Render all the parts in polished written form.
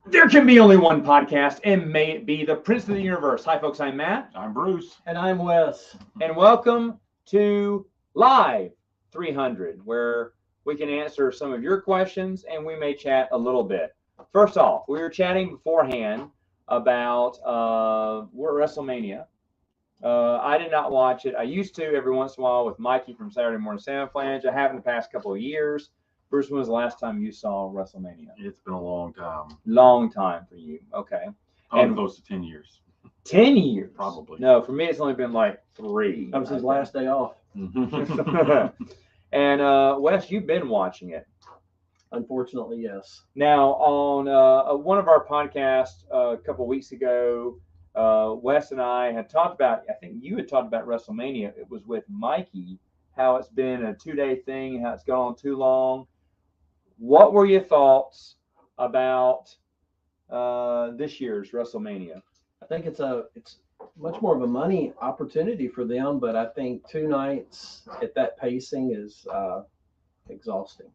There can be only one podcast, and may it be the Prince of the Universe. Hi, folks. I'm Matt. I'm Bruce. And I'm Wes. And welcome to Live 300, where we can answer some of your questions and we may chat a little bit. First off, we were chatting beforehand about WrestleMania. I did not watch it. I used to every once in a while with Mikey from Saturday Morning Santa Flange. I haven't the past couple of years. Bruce, when was the last time you saw WrestleMania? It's been a long time. Long time for you. Okay. And close to 10 years. 10 years? Probably. No, for me, it's only been like 3. That was his last day off. And Wes, you've been watching it. Unfortunately, yes. Now, on one of our podcasts a couple weeks ago, Wes and I had talked about, I think you had talked about WrestleMania. It was with Mikey, how it's been a 2-day thing, how it's gone on too long. What were your thoughts about this year's WrestleMania? I think it's much more of a money opportunity for them, but I think 2 nights at that pacing is exhausting.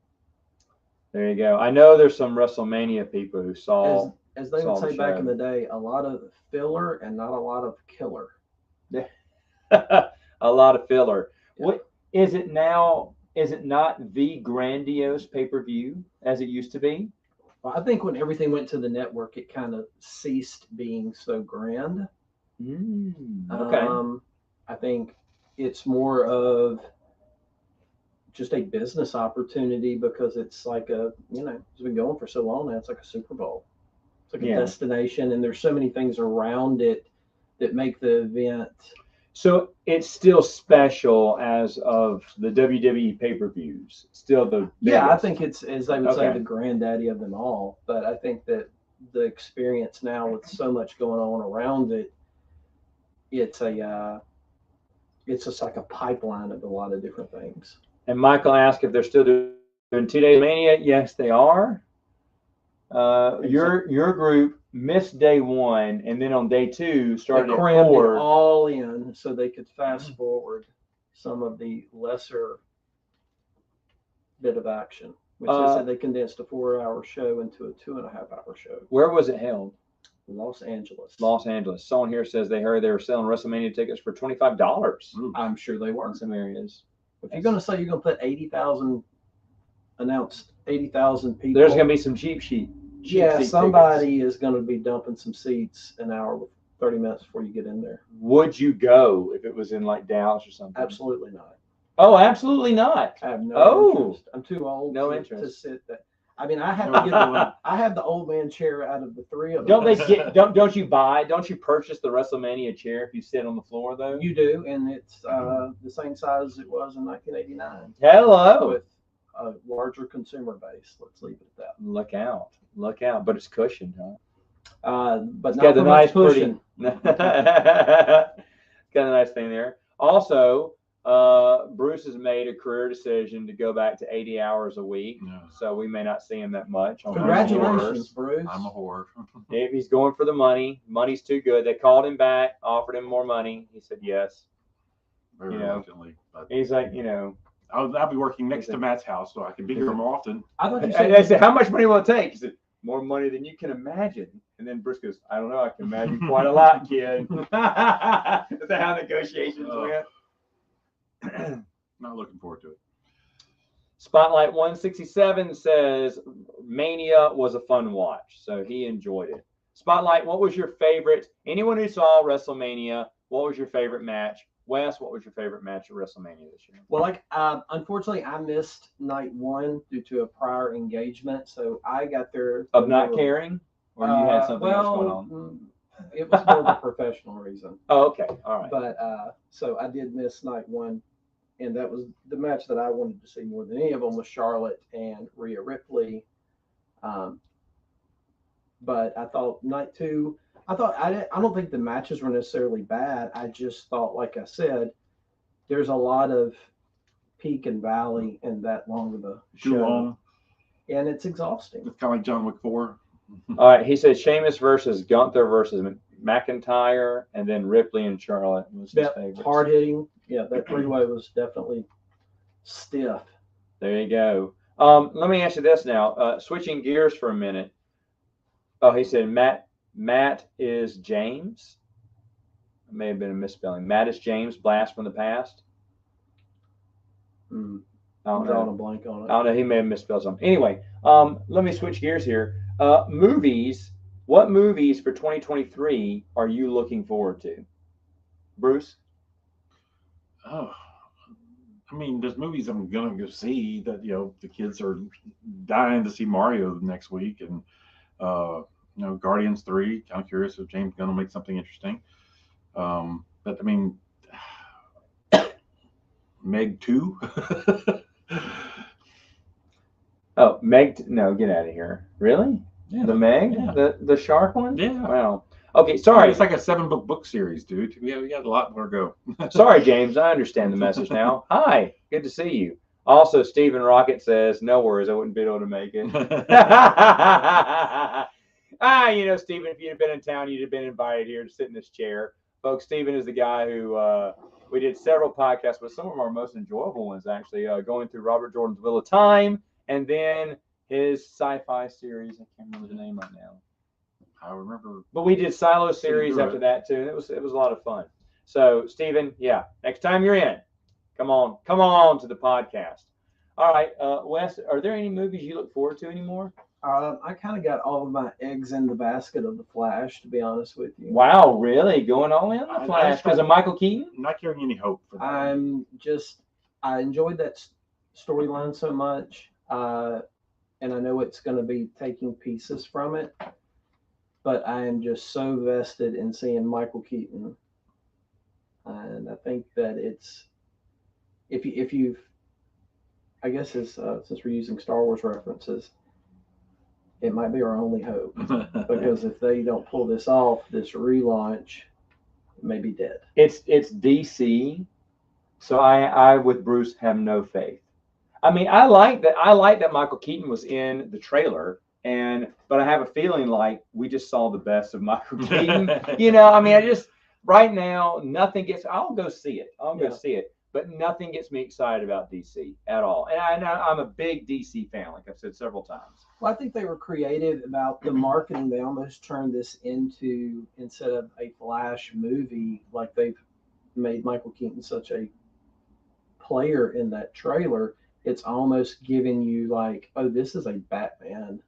There you go. I know there's some WrestleMania people who saw, as they would say back in the day, a lot of filler and not a lot of killer. a lot of filler. Yeah. What is it now? Is it not the grandiose pay-per-view as it used to be? Well, I think when everything went to the network, it kind of ceased being so grand. Okay. I think it's more of just a business opportunity because it's like it's been going for so long now. It's like a Super Bowl. It's like a destination, and there's so many things around it that make the event. So it's still special as of the WWE pay-per-views. Still the biggest. I think it's, as they would say, the granddaddy of them all. But I think that the experience now with so much going on around it, it's just like a pipeline of a lot of different things. And Michael asked if they're still doing 2-day Mania. Yes, they are. Your group missed day 1, and then on day 2 started they at crammed 4. it all in so they could fast forward some of the lesser bit of action, which they said they condensed a 4-hour show into a 2.5-hour show. Where was it held? Los Angeles. Los Angeles. Someone here says they heard they were selling WrestleMania tickets for $25. I'm sure they were In some areas. If you're going to say you're going to put 80,000 people, there's going to be some cheap seat. Somebody is going to be dumping some seats an hour with 30 minutes before you get in there. Would you go if it was in like Dallas or something? Absolutely not. Oh, absolutely not. I have no interest. I'm too old to sit there. I mean, I have to get I have the old man chair out of the 3 of them. Don't you purchase the WrestleMania chair if you sit on the floor though? You do, and it's the same size as it was in 1989. Hello. With a larger consumer base. Let's leave it at that. Look out. But it's cushioned, huh? But it's not got the nice pushing. It's got a nice thing there. Also, Bruce has made a career decision to go back to 80 hours a week, so we may not see him that much. Congratulations, Bruce. I'm a whore. If he's going for the money, money's too good. They called him back, offered him more money. He said yes. Very reluctantly. He's like, I'll be working next to Matt's house, so I can be here more often. I thought you said, I said, how much money will it take? He said, more money than you can imagine. And then Bruce goes, I don't know. I can imagine quite a lot, kid. Is that how negotiations went? Not looking forward to it. Spotlight 167 says Mania was a fun watch, so he enjoyed it. Spotlight, what was your favorite? Anyone who saw WrestleMania, what was your favorite match? Wes, what was your favorite match at WrestleMania this year? Well, unfortunately, I missed night 1 due to a prior engagement, so I got there. Of not caring, or you had something else going on? It was more of a professional reason. Oh, okay, all right. But so I did miss night 1, and that was the match that I wanted to see more than any of them was Charlotte and Rhea Ripley. But I thought night 2. I don't think the matches were necessarily bad. I just thought, like I said, there's a lot of peak and valley in that long of a show. Too long. And it's exhausting. It's kind of like John Wick 4. All right, he said Sheamus versus Gunther versus McIntyre, and then Ripley and Charlotte was his favorite. Hard hitting. Yeah, that 3-way was definitely stiff. There you go. Let me ask you this now. Switching gears for a minute. Oh, he said Matt is James. It may have been a misspelling. Matt is James. Blast from the past. Hmm. I I'm don't drawing know. a blank on I it. don't know. He may have misspelled something. Anyway, let me switch gears here. Movies. What movies for 2023 are you looking forward to, Bruce? Oh, I mean, there's movies I'm gonna go see that the kids are dying to see Mario next week, and Guardians 3. Kind of curious if James Gunn will make something interesting. But I mean, Meg 2. Oh, Meg. No, get out of here. Really? Yeah, The Meg? yeah. The shark one? Yeah. Wow. Okay, I sorry. mean, it's like a 7-book series, dude. We got a lot more to go. Sorry, James. I understand the message now. Hi. Good to see you. Also, Stephen Rocket says, no worries. I wouldn't be able to make it. Stephen, if you'd have been in town, you'd have been invited here to sit in this chair. Folks, Stephen is the guy who we did several podcasts with, some of our most enjoyable ones, actually, going through Robert Jordan's Wheel of Time, and then his sci-fi series. I can't remember the name right now. I remember. But we did Silo series through after it. that too, and it was a lot of fun. So, Stephen, yeah, next time you're in, come on to the podcast. All right, Wes, are there any movies you look forward to anymore? I kind of got all of my eggs in the basket of The Flash, to be honest with you. Wow, really? Going all in on the Flash because of Michael Keaton? I'm not carrying any hope for that. I enjoyed that storyline so much, and I know it's going to be taking pieces from it, but I am just so vested in seeing Michael Keaton, and I think that it's if you've, I guess since we're using Star Wars references, it might be our only hope, because if they don't pull this off, this relaunch may be dead. It's DC, so I with Bruce have no faith. I mean, I like that Michael Keaton was in the trailer, but I have a feeling like we just saw the best of Michael Keaton. I mean, I just right now nothing gets. I'll go see it. See it, but nothing gets me excited about DC at all. And I'm a big DC fan, like I've said several times. Well, I think they were creative about the marketing. They almost turned this into, instead of a Flash movie, like they've made Michael Keaton such a player in that trailer, it's almost giving you like, oh, this is a Batman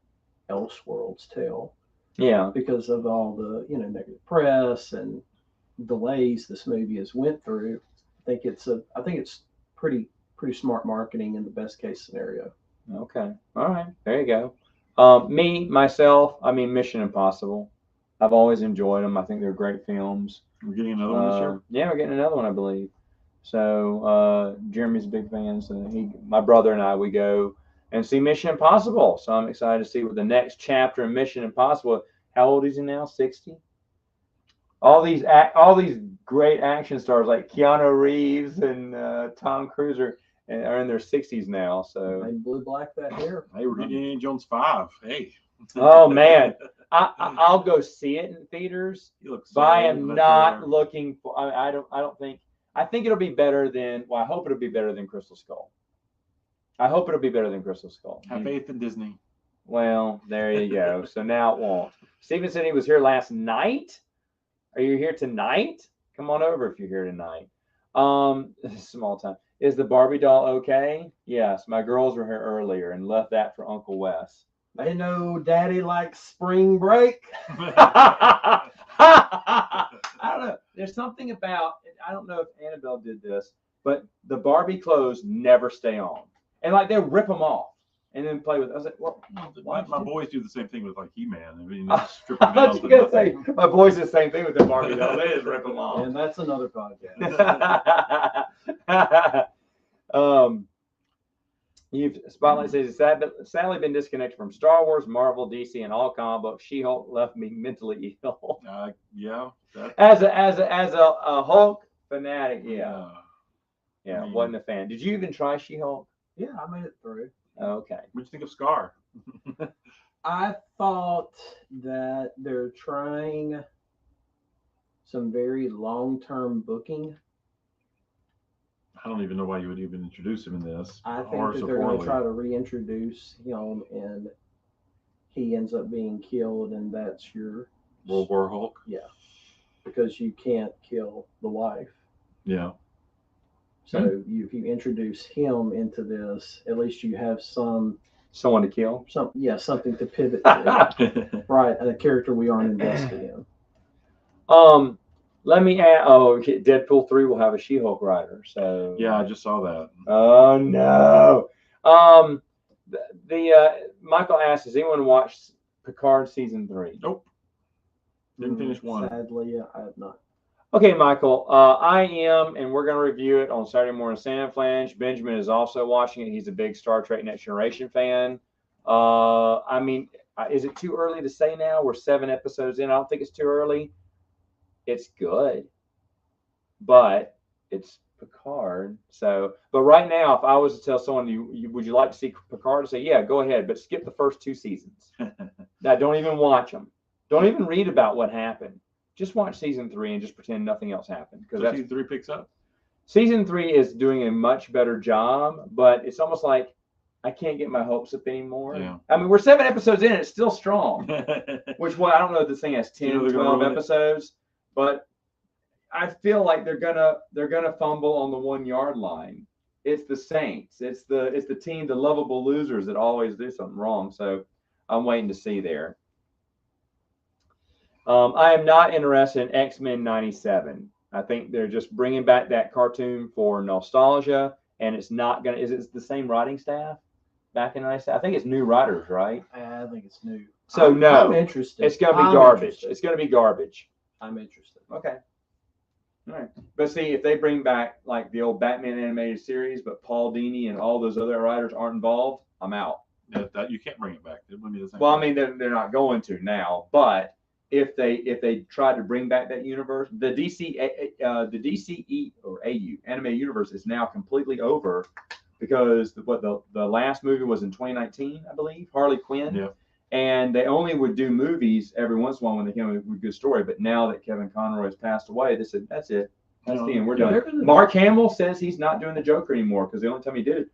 Elseworlds tale. Yeah. Because of all the, negative press and delays this movie has went through. I think it's pretty smart marketing in the best case scenario. Okay. All right. There you go. Myself, I mean, Mission Impossible. I've always enjoyed them. I think they're great films. We're getting another one this year? Yeah, we're getting another one, I believe. So Jeremy's a big fan. So my brother and I, we go and see Mission Impossible. So I'm excited to see what the next chapter in Mission Impossible. How old is he now? 60? All these great action stars like Keanu Reeves and Tom Cruise are in their 60s now. So they blue black that hair. Hey, we're getting Indiana Jones 5. Hey. Oh man, I'll go see it in theaters. So I am not looking for. I don't think. I think it'll be better than. Well, I hope it'll be better than Crystal Skull. I hope it'll be better than Crystal Skull. Have faith in Disney. Well, there you go. So now it won't. Steven said he was here last night. Are you here tonight? Come on over if you're here tonight. Small time. Is the Barbie doll okay? Yes, my girls were here earlier and left that for Uncle Wes. They know Daddy likes spring break. I don't know. There's something about, I don't know if Annabelle did this, but the Barbie clothes never stay on. And like they'll rip them off and then play with it. I was like, well, my boys do the same thing with like He-Man. I mean, strip I them was going to say, my boys do the same thing with the Barbie doll. They just rip them off. And that's another podcast. Spotlight says, it's sadly been disconnected from Star Wars, Marvel, DC, and all comic books. She-Hulk left me mentally ill. Yeah. As a Hulk fanatic, yeah, wasn't a fan. Did you even try She-Hulk? Yeah, I made it through. Okay. What'd you think of Scar? I thought that they're trying some very long-term booking. I don't even know why you would even introduce him in this. I think that they're going to try to reintroduce him, and he ends up being killed, and that's your World War Hulk. because you can't kill the wife. Yeah. So if you introduce him into this, at least you have Someone to kill. something to pivot to. Right, and a character we aren't invested in. Let me add. Oh, Deadpool 3 will have a She-Hulk writer. So Yeah, I just saw that. Oh no. Michael asks, has anyone watched Picard season 3? Nope. Didn't finish one. Sadly, I have not. Okay, Michael. I am, and we're going to review it on Saturday morning. Sand Flange. Benjamin is also watching it. He's a big Star Trek Next Generation fan. I mean, is it too early to say now? We're 7 episodes in. I don't think it's too early. It's good, but it's Picard. So, but right now, if I was to tell someone, would you like to see Picard? I'd say, yeah, go ahead, but skip the first 2 seasons. Now, don't even watch them. Don't even read about what happened. Just watch season 3 and just pretend nothing else happened. Because season 3 picks up. Season 3 is doing a much better job, but it's almost like I can't get my hopes up anymore. Yeah. I mean, we're 7 episodes in, it's still strong. Which I don't know if this thing has 10, 12 episodes, but I feel like they're gonna fumble on the 1-yard line. It's the Saints. It's the team, the lovable losers that always do something wrong. So I'm waiting to see there. I am not interested in X-Men 97. I think they're just bringing back that cartoon for nostalgia, and it's not gonna. Is it the same writing staff back in 97? I think it's new writers, right? I think it's new. So no, I'm interested. It's gonna be garbage. It's gonna be garbage. I'm interested. Okay. All right. But see, if they bring back like the old Batman animated series, but Paul Dini and all those other writers aren't involved, I'm out. Yeah, you can't bring it back. It wouldn't be the same. Well, I mean, they're not going to now, but if they try to bring back that universe, the DCE or AU animated universe is now completely over because the last movie was in 2019, I believe, Harley Quinn. Yeah. And they only would do movies every once in a while when they came up with a good story. But now that Kevin Conroy has passed away, they said, that's it. That's the end. We're done. Mark Hamill says he's not doing the Joker anymore because the only time he did it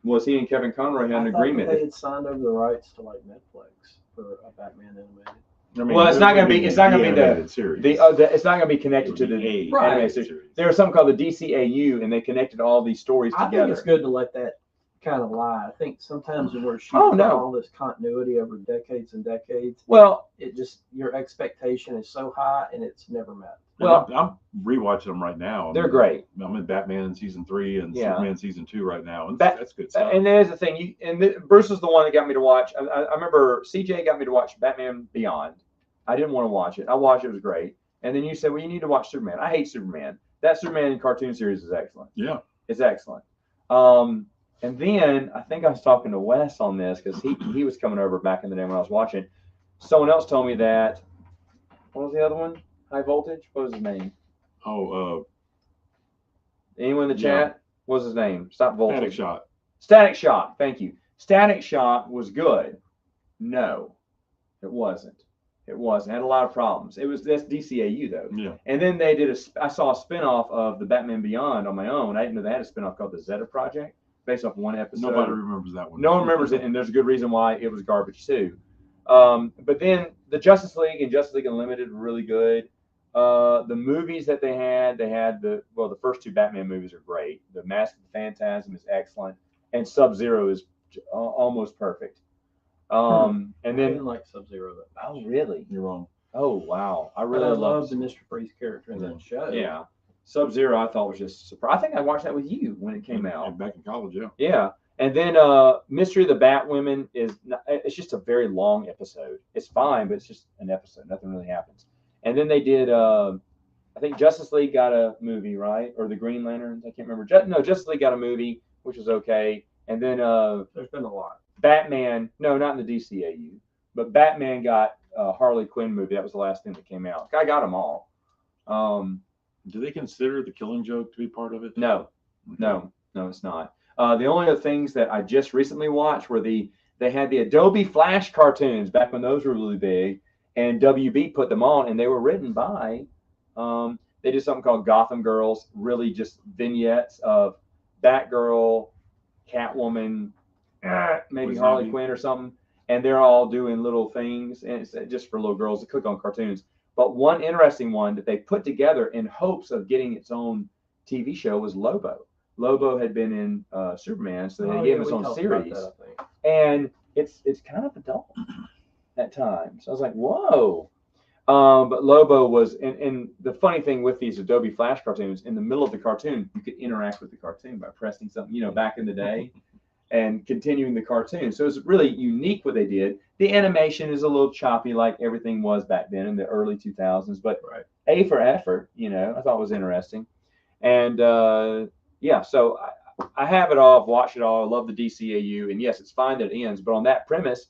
was he and Kevin Conroy had an agreement. They had signed over the rights to like Netflix for a Batman animated. I mean, well, it's not going to be. It's not going to be animated series. It's not going to be connected to the animated series. series. There was something called the DCAU, and they connected all these stories together. I think it's good to let that kind of lie. I think sometimes when we're shooting all this continuity over decades and decades, well, it just your expectation is so high and it's never met. Well, I'm rewatching them right now. They're great. I'm in Batman season 3 and Superman season 2 right now, and that's good stuff. And there's the thing, Bruce was the one that got me to watch. I remember CJ got me to watch Batman Beyond. I didn't want to watch it. I watched it; it was great. And then you said, "Well, you need to watch Superman." I hate Superman. That Superman cartoon series is excellent. Yeah, it's excellent. And then I think I was talking to Wes on this because he was coming over back in the day when I was watching. Someone else told me that. What was the other one? High Voltage? What was his name? Oh, anyone in the chat? What was his name? Stop Voltage. Static Shock. Static Shock. Thank you. Static Shock was good. No, it wasn't. It wasn't. It had a lot of problems. That's DCAU though. Yeah. And then they did I saw a spinoff of the Batman Beyond on my own. I didn't know they had a spinoff called the Zeta Project, based off one episode. Nobody remembers that one. No one remembers it, and there's a good reason why it was garbage too. But then the Justice League and Justice League Unlimited were really good. The movies that they had the first 2 Batman movies are great. The Mask of the Phantasm is excellent, and Sub-Zero is almost perfect. And then I didn't like Sub-Zero though. Oh, really? You're wrong. Oh, wow. I really loved the Mr. Freeze character in that show. Yeah. Sub-Zero I thought was just a surprise. I think I watched that with you when it came out. Back in college, yeah. Yeah. And then Mystery of the Batwomen it's just a very long episode. It's fine, but it's just an episode. Nothing really happens. And then they did, I think Justice League got a movie, right? Or the Green Lanterns. I can't remember. Justice League got a movie, which was okay. And then there's been a lot. Batman, no, not in the DCAU, but Batman got a Harley Quinn movie. That was the last thing that came out. I got them all. Do they consider the Killing Joke to be part of it? No, it's not. The only other things that I just recently watched were they had the Adobe Flash cartoons back when those were really big, and WB put them on, and they were written by, they did something called Gotham Girls, really just vignettes of Batgirl, Catwoman, maybe Harley Quinn or something. and they're all doing little things, and it's just for little girls to click on cartoons. But one interesting one that they put together in hopes of getting its own TV show was Lobo. Lobo had been in Superman, so they gave him his own series, and it's kind of adult at times. I was like, whoa. But Lobo was, and the funny thing with these Adobe Flash cartoons, in the middle of the cartoon, you could interact with the cartoon by pressing something, back in the day, and continuing the cartoon. So it's really unique what they did. The animation is a little choppy, like everything was back then in the early 2000s, but A for effort, I thought was interesting. And yeah, so I have it all, I've watched it all, I love the DCAU, and yes, it's fine that it ends, but on that premise,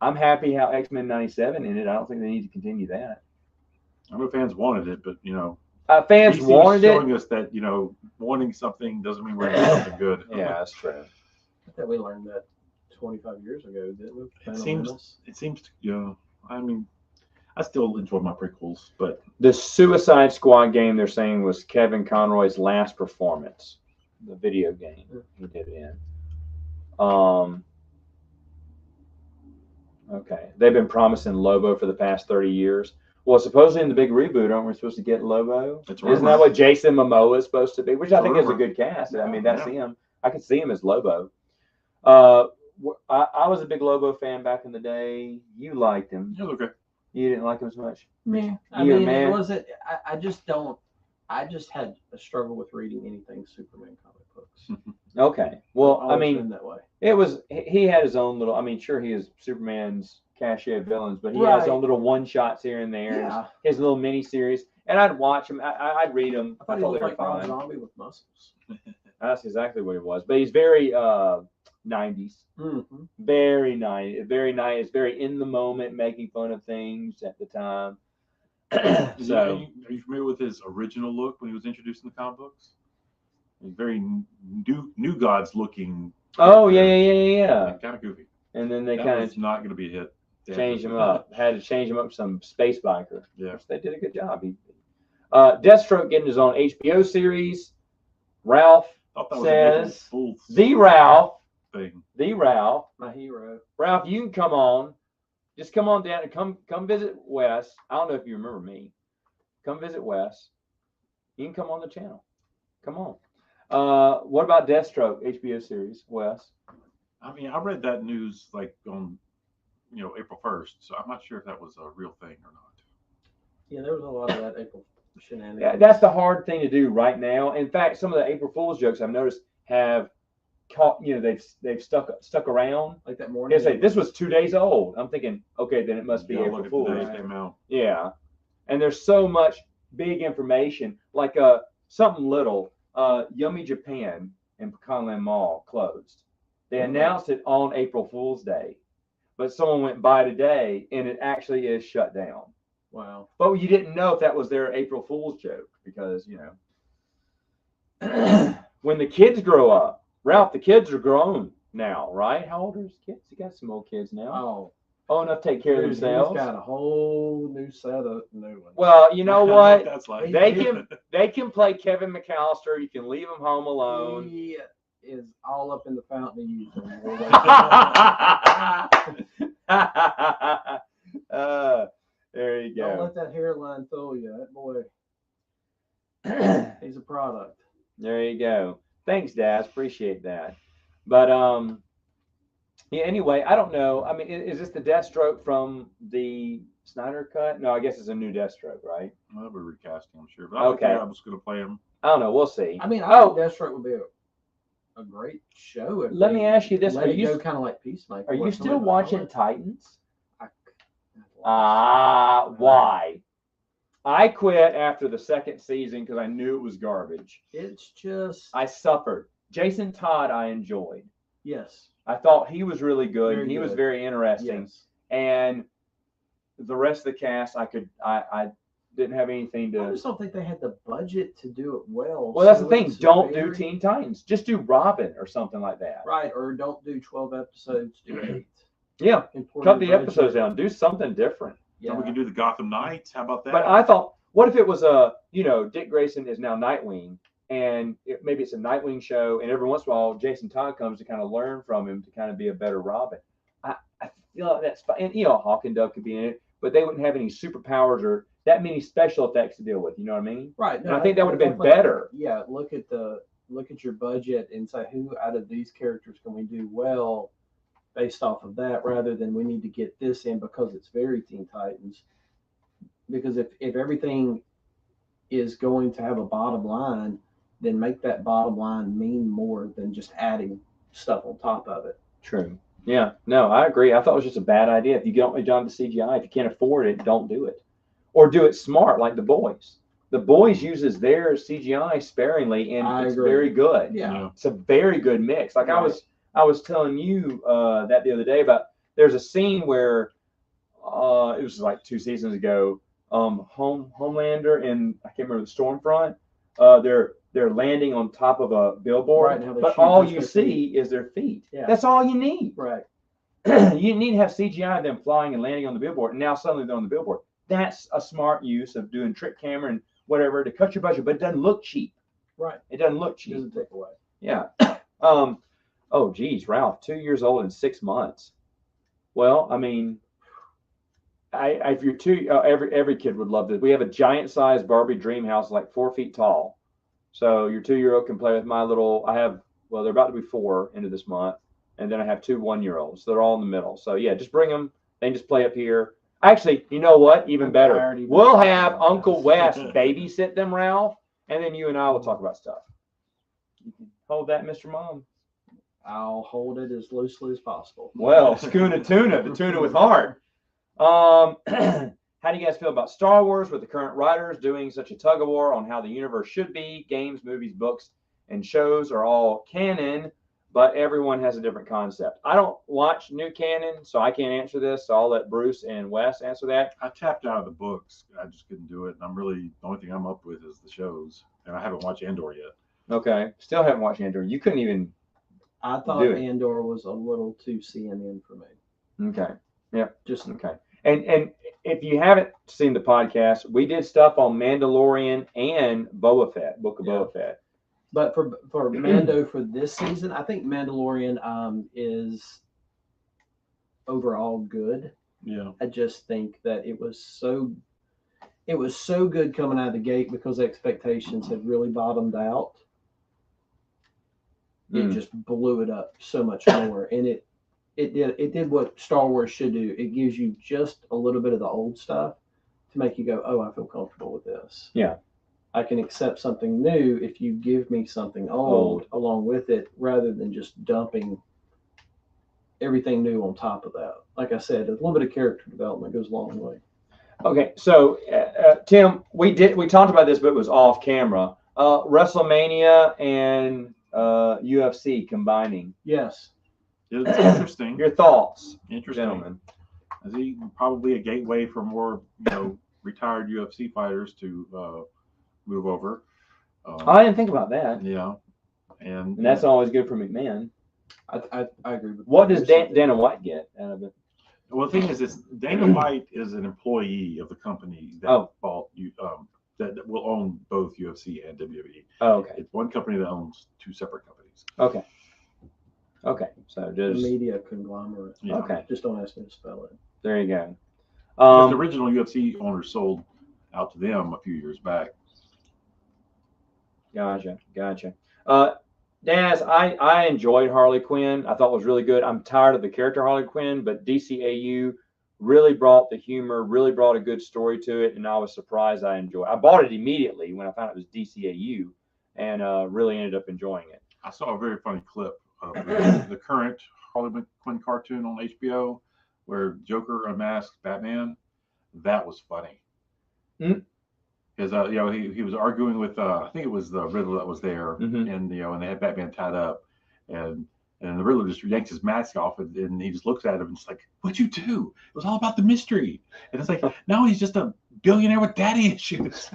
I'm happy how X-Men 97 ended. I don't think they need to continue that. I know fans wanted it, but fans DC's wanted showing it. us that wanting something doesn't mean we're going to do something good. Yeah, that's true. I thought we learned that 25 years ago, didn't we? It seems, I mean, I still enjoy my prequels, but the Suicide Squad game they're saying was Kevin Conroy's last performance, the video game he did it in. Okay, they've been promising Lobo for the past 30 years. Well, supposedly in the big reboot, aren't we supposed to get Lobo? Isn't that what Jason Momoa is supposed to be? Which I think is a good cast. I mean, that's him. I could see him as Lobo. I was a big Lobo fan back in the day. You liked him. He was okay. You didn't like him as much? Man, it wasn't. I just don't. I just had a struggle with reading anything Superman comic books. Okay. Well, I mean, that way. It was, he had his own little, I mean, sure, he is Superman's cachet of villains, but he has his own little one-shots here and there. Yeah. His little mini-series. And I'd watch him. I'd read them. I thought he looked like Rob Zombie with muscles. That's exactly what he was. But he's very 90s. Mm-hmm. Very 90s. Very nice. Very in the moment, making fun of things at the time. So, are you familiar with his original look when he was introduced in the comic books? He's very New Gods looking. Oh, yeah. Kind of goofy. And then they that kind was of not going to be a hit. Changed him up. Had to change him up to some space biker. Yeah. Which they did a good job. Deathstroke getting his own HBO series. Ralph says, the Ralph, My hero. Ralph, you can come on. Just come on down and come visit Wes. I don't know if you remember me. Come visit Wes. You can come on the channel. Come on. What about Deathstroke HBO series, Wes? I mean, I read that news like on, April 1st, so I'm not sure if that was a real thing or not. Yeah, there was a lot of that April shenanigans. Yeah, that's the hard thing to do right now. In fact, some of the April Fool's jokes I've noticed have caught, they've stuck around. Like that morning. They say this was 2 days old. I'm thinking, okay, then it must be April Fool's. Yeah, and there's so much big information, like something little. Yummy Japan and Pecanland Mall closed. They announced it on April Fool's Day, but someone went by today and it actually is shut down. Wow. But you didn't know if that was their April Fool's joke because, when the kids grow up, Ralph, the kids are grown now, right? How old are his kids? You got some old kids now. Oh, enough to take care of themselves. He's got a whole new set of new ones. Well, you know what? That's like They can play Kevin McAllister. You can leave them home alone. He is all up in the fountain of youth. There you go. Don't let that hairline fool you. That boy, he's a product. There you go. Thanks, Daz. Appreciate that. But yeah. Anyway, I don't know. I mean, is this the Deathstroke from the Snyder cut? No, I guess it's a new Deathstroke, right? Well, we're recasting, I'm sure. But I think I was going to play him. I don't know. We'll see. I mean, I think Deathstroke would be a great show. Let me ask you this: Are you kind of like Peacemaker? Are you still watching Titans? Why? I quit after the second season because I knew it was garbage. It's just I suffered. Jason Todd, I enjoyed. Yes. I thought he was really good. And he was very interesting. Yes. And the rest of the cast, I didn't have anything to. I just don't think they had the budget to do it well. Well, that's the thing. Don't do Teen Titans. Just do Robin or something like that. Right. Or don't do 12 episodes. Do 8. Yeah. Cut the episodes down. Do something different. Yeah. So we can do the Gotham Knights. How about that? But I thought, what if it was Dick Grayson is now Nightwing, and maybe it's a Nightwing show, and every once in a while Jason Todd comes to kind of learn from him to kind of be a better Robin. I that's fine. And Hawk and Dove could be in it, but they wouldn't have any superpowers or that many special effects to deal with. You know what I mean? Right. And I think that would have been better. Yeah. Look at your budget and say who out of these characters can we do well based off of that, rather than we need to get this in because it's very Teen Titans. Because if everything is going to have a bottom line, then make that bottom line mean more than just adding stuff on top of it. True. Yeah. No, I agree. I thought it was just a bad idea. If you don't make John the CGI, if you can't afford it, don't do it. Or do it smart like The Boys. The Boys uses their CGI sparingly, and it's very good. Yeah. It's a very good mix. Like Right. I was telling you that the other day about there's a scene where it was like 2 seasons ago. Homelander and I can't remember the Stormfront. They're landing on top of a billboard, Right, and how they but shoot all just you their see is their feet. Yeah. That's all you need. Right. You need to have CGI of them flying and landing on the billboard, and now suddenly they're on the billboard. That's a smart use of doing trick camera and whatever to cut your budget, but it doesn't look cheap. Right. It doesn't look It cheap. doesn't take away. Yeah. Oh, geez, Ralph, 2 years old in 6 months. Well, I mean, if you're every kid would love this. We have a giant-sized Barbie dream house, like 4 feet tall. So your 2-year-old can play with my little. They're about to be 4 into this month, and then I have 2 1-year-olds. So they're all in the middle. So yeah, just bring them. They can just play up here. Actually, you know what? Even better. We'll have Uncle Wes babysit them, Ralph, and then you and I will talk about stuff. You can hold that, Mr. Mom. I'll hold it as loosely as possible. Well, Schooner Tuna, the tuna with heart. How do you guys feel about Star Wars with the current writers doing such a tug of war on how the universe should be? Games, movies, books, and shows are all canon, but everyone has a different concept. I don't watch new canon, so I can't answer this. So I'll let Bruce and Wes answer that. I tapped out of the books. I just couldn't do it. And the only thing I'm up with is the shows, and I haven't watched Andor yet. Okay, still haven't watched Andor. You couldn't even. I thought Andor was a little too CNN for me. Okay. Yeah. Just okay. And if you haven't seen the podcast, we did stuff on Mandalorian and Boba Fett, Book of Boba Fett. But for Mando for this season, I think Mandalorian is overall good. Yeah. I just think that it was so good coming out of the gate because expectations had really bottomed out. It just blew it up so much more, and it did what Star Wars should do. It gives you just a little bit of the old stuff to make you go, oh, I feel comfortable with this. Yeah. I can accept something new if you give me something old along with it, rather than just dumping everything new on top of that. Like I said, a little bit of character development goes a long way. Okay, so Tim, we talked about this, but it was off camera. WrestleMania and UFC combining. Yes. It's interesting. Your thoughts, Interesting. gentlemen. I think probably a gateway for more, retired UFC fighters to move over. I didn't think about that. Yeah, and that's always good for McMahon. I agree with what does Dana White get out of it? Well, the thing is, Dana White is an employee of the company that bought that will own both UFC and WWE. Oh, okay. It's one company that owns 2 separate companies. Okay. So just media conglomerate. Yeah. Okay. Just don't ask me to spell it. There you go. The original UFC owner sold out to them a few years back. Gotcha. Daz, I enjoyed Harley Quinn. I thought it was really good. I'm tired of the character Harley Quinn, but DCAU really brought the humor, really brought a good story to it, and I was surprised I enjoyed it. I bought it immediately when I found it was DCAU, and really ended up enjoying it. I saw a very funny clip of the current Harley Quinn cartoon on HBO where Joker unmasked Batman. That was funny. Because he was arguing with I think it was the Riddler that was there, and and they had Batman tied up, and the Riddler just yanks his mask off, and he just looks at him and just like, "What'd you do? It was all about the mystery." And it's like, now he's just a billionaire with daddy issues.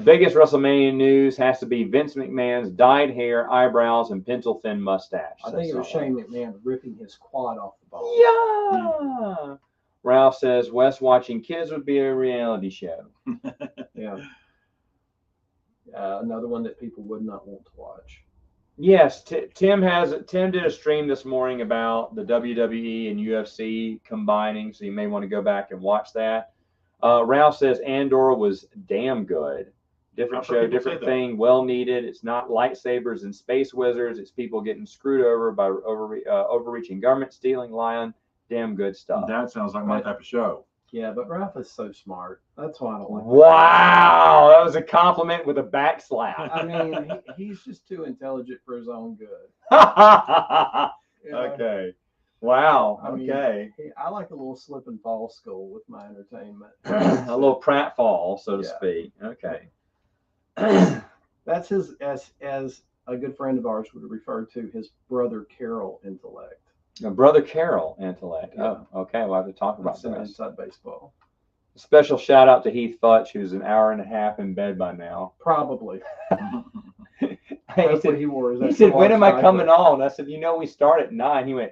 Biggest WrestleMania news has to be Vince McMahon's dyed hair, eyebrows, and pencil thin mustache. I think it was Shane McMahon ripping his quad off the ball. Yeah. Ralph says Wes watching kids would be a reality show. Yeah. Another one that people would not want to watch. Yes, Tim did a stream this morning about the WWE and UFC combining, so you may want to go back and watch that. Ralph says Andor was damn good. Different I've heard show, people say different that. thing, well needed. It's not lightsabers and space wizards. It's people getting screwed over by overreaching government, stealing, lying. Damn good stuff. That sounds like my type of show. Yeah, but Ralph is so smart. That's why I don't like him. Wow, that was a compliment with a backslap. I mean, he's just too intelligent for his own good. You know? Okay. Wow. I mean, Okay. I like a little slip and fall school with my entertainment. A little pratfall, so to Yeah. speak. Okay. That's his, as a good friend of ours would refer to, his brother Carol intellect. Brother Carol intellect. Yeah. Oh, okay. We'll have to talk about That's some that. inside baseball. Special shout out to Heath Futch, who's an hour and a half in bed by now. Probably. He That's said, what he wore. he said, when am I coming on? I said, we start at 9. He went,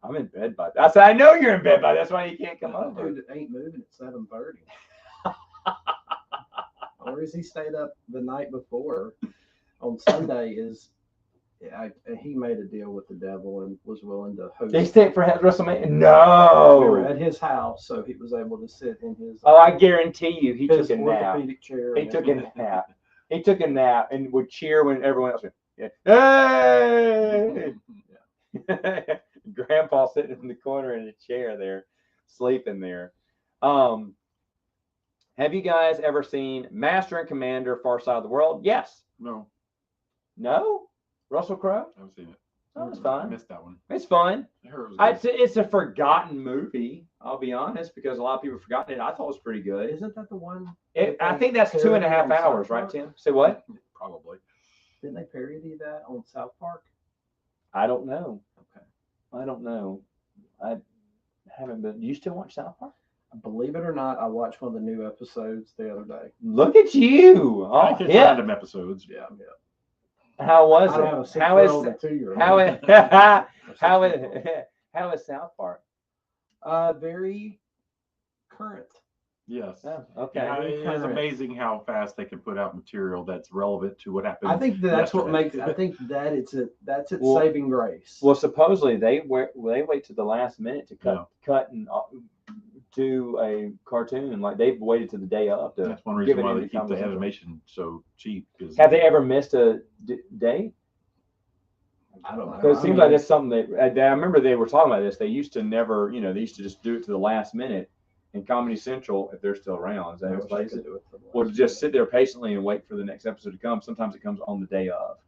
I'm in bed by that. I said, I know you're in bed by that. That's why you can't come over. Dude, it ain't moving at 7:30. Or is he stayed up the night before on Sunday? He made a deal with the devil and was willing to host. They stayed for WrestleMania? We were No. at his house, so he was able to sit in his. Oh, I guarantee you, he his took a nap. orthopedic chair. He and took a everything. nap. He took a nap and would cheer when everyone else went, hey! Grandpa sitting in the corner in a chair there, sleeping there. Have you guys ever seen Master and Commander: Far Side of the World? Yes. No, No? Russell Crowe? I haven't seen it. Oh, it's I fine. missed that one. It's fun. I heard it was good. It's a forgotten movie, I'll be honest, because a lot of people have forgotten it. I thought it was pretty good. Isn't that the one? I think that's 2.5 parody on hours, South right, Park? Tim? Say what? Probably. Didn't they parody that on South Park? I don't know. Okay. I don't know. I haven't been. You still watch South Park? Believe it or not, I watched one of the new episodes the other day. Look at you! I Oh, catch yeah. random episodes. Yeah. How was I don't have a it? How is 6-year-old and a 2-year-old. how is Or how is 6-year-old. how is South Park? Very current. Yes. Oh, okay. Yeah, it is Current. amazing how fast they can put out material that's relevant to what happened. I think that's what yesterday. makes. I think that that's its Well- saving grace. Well, supposedly they wait to the last minute to Yeah. cut and do a cartoon. Like they've waited to the day of to That's one give reason it why into they keep the Comedy Central. animation so cheap. Is Have they ever missed a day? I don't know. Because it I seems mean, like that's something that I remember they were talking about this. They used to never, they used to just do it to the last minute. And Comedy Central, if they're still around, I they wish I could do it for the would last just sit minute. there patiently and wait for the next episode to come. Sometimes it comes on the day of.